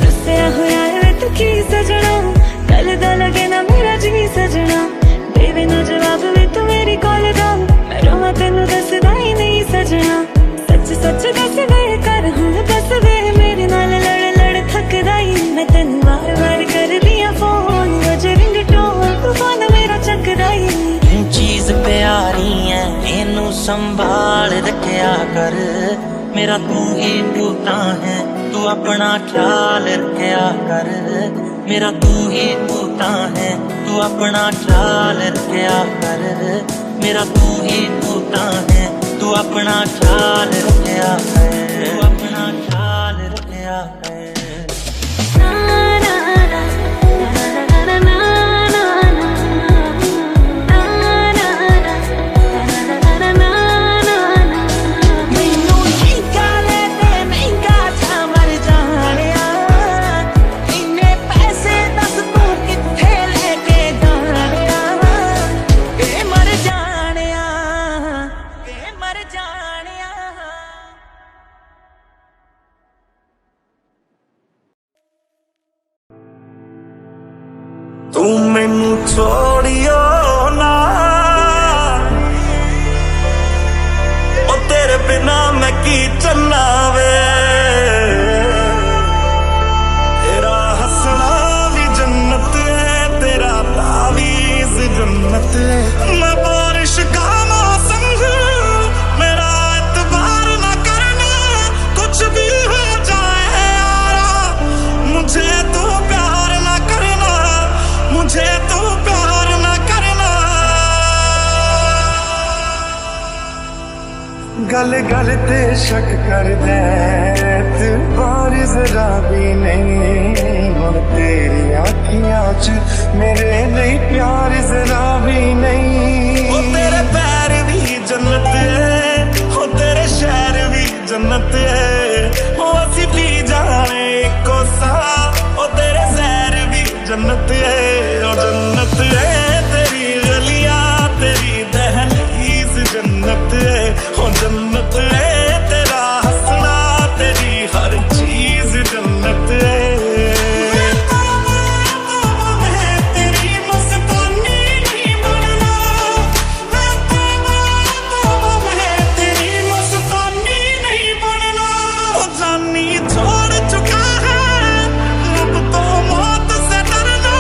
रुसिया होया है तू की सजना, कल दा लगे ना मेरा जी सजना, देवे ना जवाब वे तू मेरी कॉल दा, मैं रोवा तेनू दसदा ही नहीं सजना, सच सच दस दे कर हूं दस दे, मेरे नाल लड़ लड़ थकदा ही, मैं तेनू बार बार कर दिया फोन, बजे रिंगटोन तू फोन मेरा चकदा ही। चीज प्यारी है इनू संभाल रखिया कर, मेरा तू ही टूटा है, तू अपना ख्याल रखिया कर, मेरा तू ही टूटा है, तू अपना ख्याल रखिया कर, मेरा तू ही टूटा है, तू अपना ख्याल रखिया कर, तू अपना ख्याल रखिया कर। तू मैनू छोड़ियो ना, ओ तेरे बिना मैं की चलना वे, तेरा हंसना भी जन्नत है, तेरा तावीज़ जन्नत है, मैं बारिश का मौसम हूँ, मेरा एतबार ना करना, कुछ भी हो जाए यारा, मुझे तो प्यार ना करना, मुझे तो प्यार ना करना। गल गल ते शक कर दे तू और जरा भी नहीं, हुण तेरी आँखियां च मेरे लिए प्यार जरा भी नहीं, ओ तेरे पैर भी जन्नत है, ओ तेरे शहर भी जन्नत है, ओ असी भी जाने कोसा, ओ तेरे शहर भी जन्नत है, ओ जन्नत है तेरी गलियां, तेरी दहलीज जन्नत है, ओ जन्नत है तेरा हंसना, तेरी हर चीज जन्नत है। मैं तेरी मस्तानी नहीं बनना, मैं तेरी मस्तानी नहीं बनना, ओ जानी छोड़ चुका है अब तो मौत से डरना,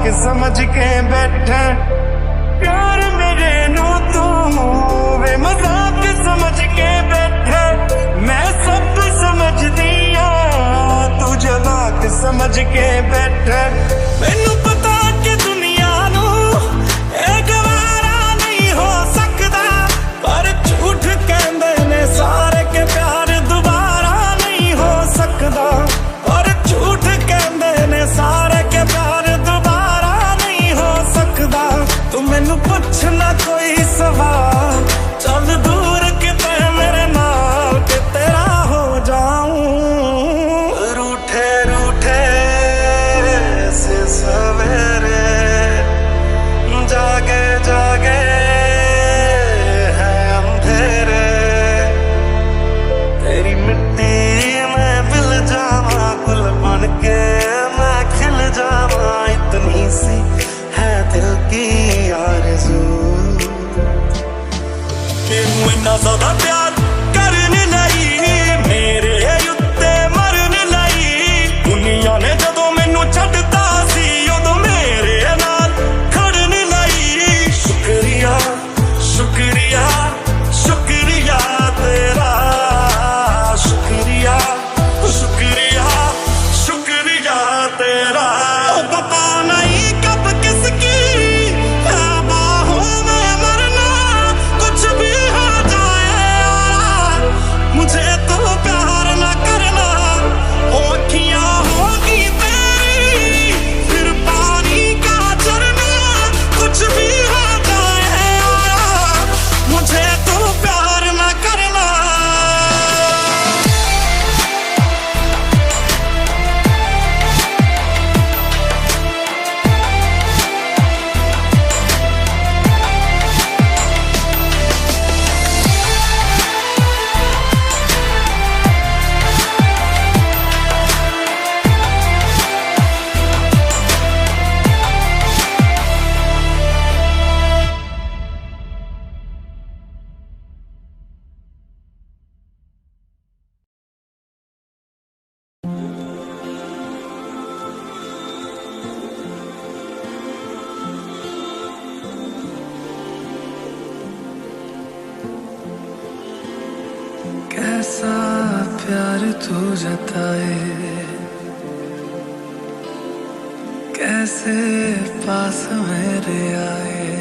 जवाक समझ के बैठा प्यार मेरे नू तू वे मजाक समझ के बैठा मैं सब समझ दिया तू जवाक समझ के बैठा मैनू पता कि दुनिया नू ए गवारा नहीं हो सकता पर झूठ कहंदे ने सारे के प्यार दोबारा नहीं हो सकता और झूठ कहंदे ने सारे के प्यार दोबारा नहीं हो सकता तू मैनू पूछना कोई सवाल चल दूर किते मेरे नाल के तेरा हो जाऊं रूठे रूठे से सवेरे जागे जागे है अंधेरे तेरी मिट्टी में मिल जावा गुल बन के मैं खिल जावा इतनी सी है दिल की आरज़ू कि इतना ज़्यादा प्यार करने लगी मेरे उत्ते मरने लगी दुनिया ने जदों मैनू छड्डता सी उदों मेरे नाल खड़ने लगी शुक्रिया शुक्रिया शुक्रिया तेरा शुक्रिया शुक्रिया शुक्रिया तेरा पता नहीं कब किसकी बाहों में मरना कुछ भी हो जाए यारा मुझे तो प्यार ना करना ओ अखियां होगी तेरी फिर पानी का झरना कुछ भी हो जाए यारा मुझे तो प्यार ना करना कैसा प्यार तू जताए कैसे पास मेरे आए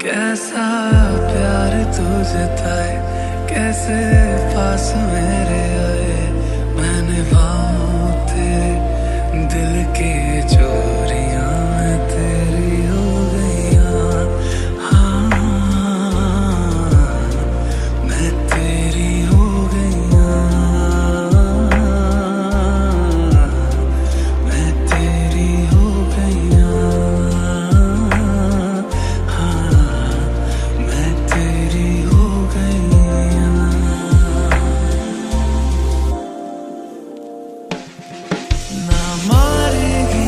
कैसा प्यार तू जताए कैसे पास मेरे आए मैंने भाव तेरे दिल की चोरियां तेरी हो गईयां मैं तेरी हो गईयां मैं तेरी हो गईयां मैं तेरी हो गईयां ना मारेगी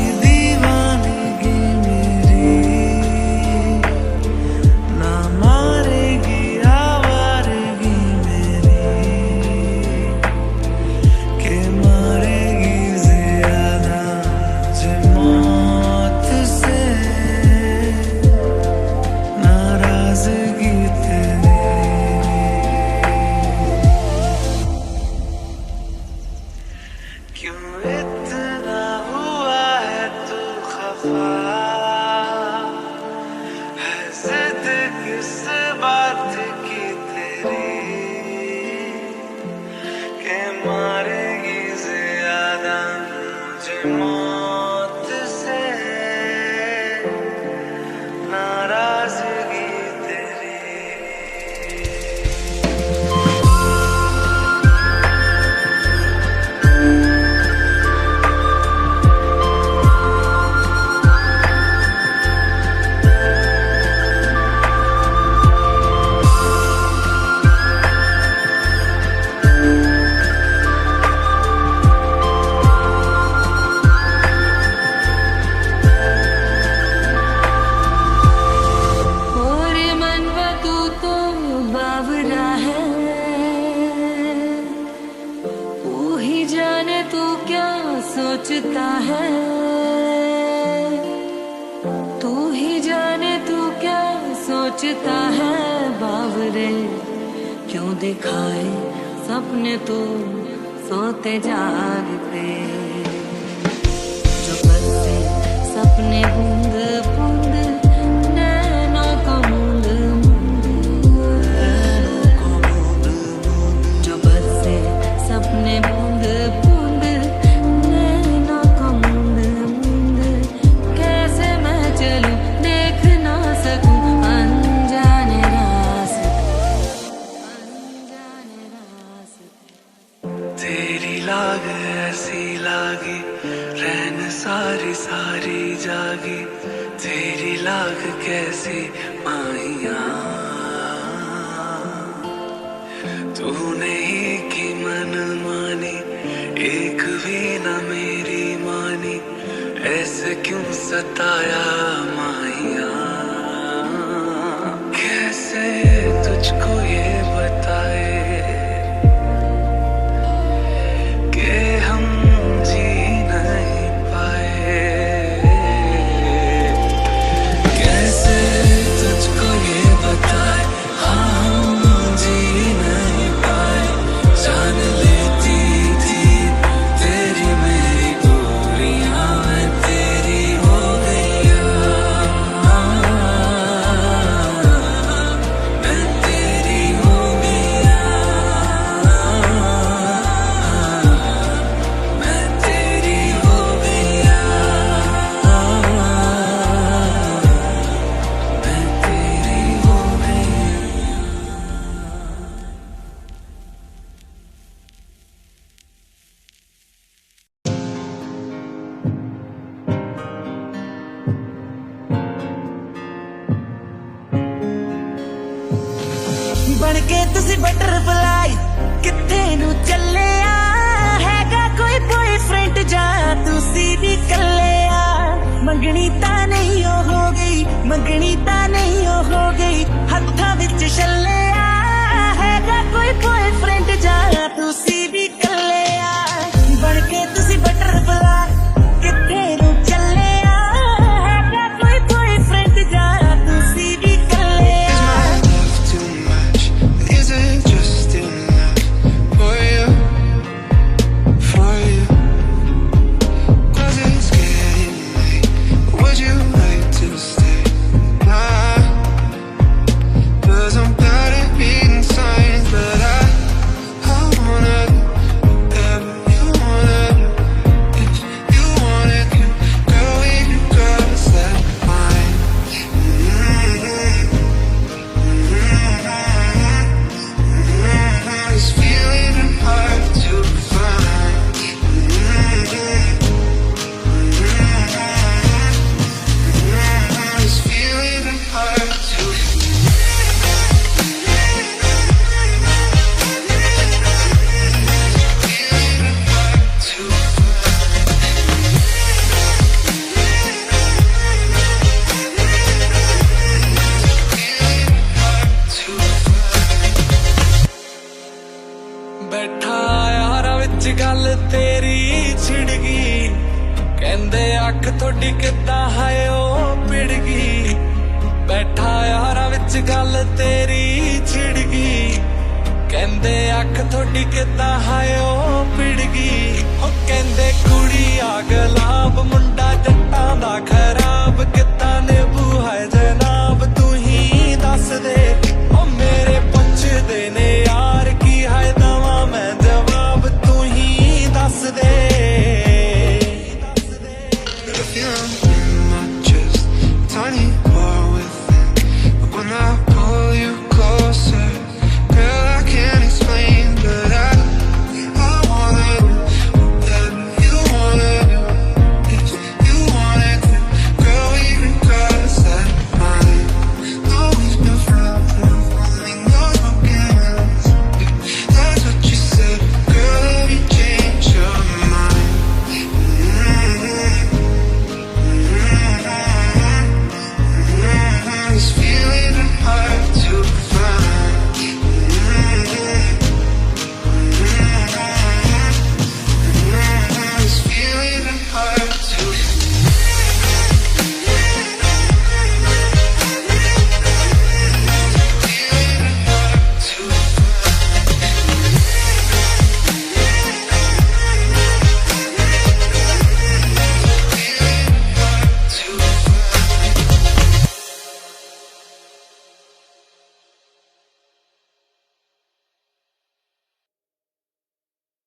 सोचता है, तू ही जाने तू क्या सोचता है बावरे। क्यों दिखाए सपने तो सोते जागते, जो बरसे सपने बूंद बूंद नैनों को मूंद मूंद, जो बरसे सपने बूंद बूंद नैनों को मूंद मूंद। कैसे मैं चलूं देख ना सकूं अनजाने रास्ते, अनजाने रास्ते। तेरी लाग ऐसी लागी रैन सारी सारी जागी, तेरी लाग कैसी माहिया। तूने ही की मन मानी एक भी न मेरी मानी, ऐसे क्यों सताया माहिया। कैसे तुझको ये बताए कि हम जी नहीं पाए। कैसे तुझको ये बताए हाँ हम जी नहीं पाए। जान लेती थी तेरी मेरी दूरियां, मैं तेरी हो गया, मैं तेरी हो गया, मैं तेरी हो गया, मैं तेरी हो गया। बन के तुसी बटरफ्लाई किथे नू चले आ। हैगा कोई बॉयफ्रेंड जा तुसी भी कले आ। मंगनी ता नहीं हो गई, मंगनी ता नहीं हो गई, हत्था विच छले आ। हैगा कोई बॉयफ्रेंड जा तुसी भी कले आ। बन के तुसी बटरफ्लाई किथे नू चले आ। हैगा कोई बॉयफ्रेंड जा तुसी भी कले आ। Love too much? Is it just enough for you? For you? 'Cause it's getting late. Would you like to stay? Nah. 'Cause I'm bad at reading signs, but I wanna do whatever you wanna do. If you wanna do, girl, we can cross that line. It's feeling hard to find. It's feeling hard to बैठा यारा विच गल तेरी छिड़ गई। कहंदे अख थोड़ी किदां है ओ पिड़ गई। बैठा यारा विच गल तेरी छिड़ गई। कहंदे अख थोड़ी किदां है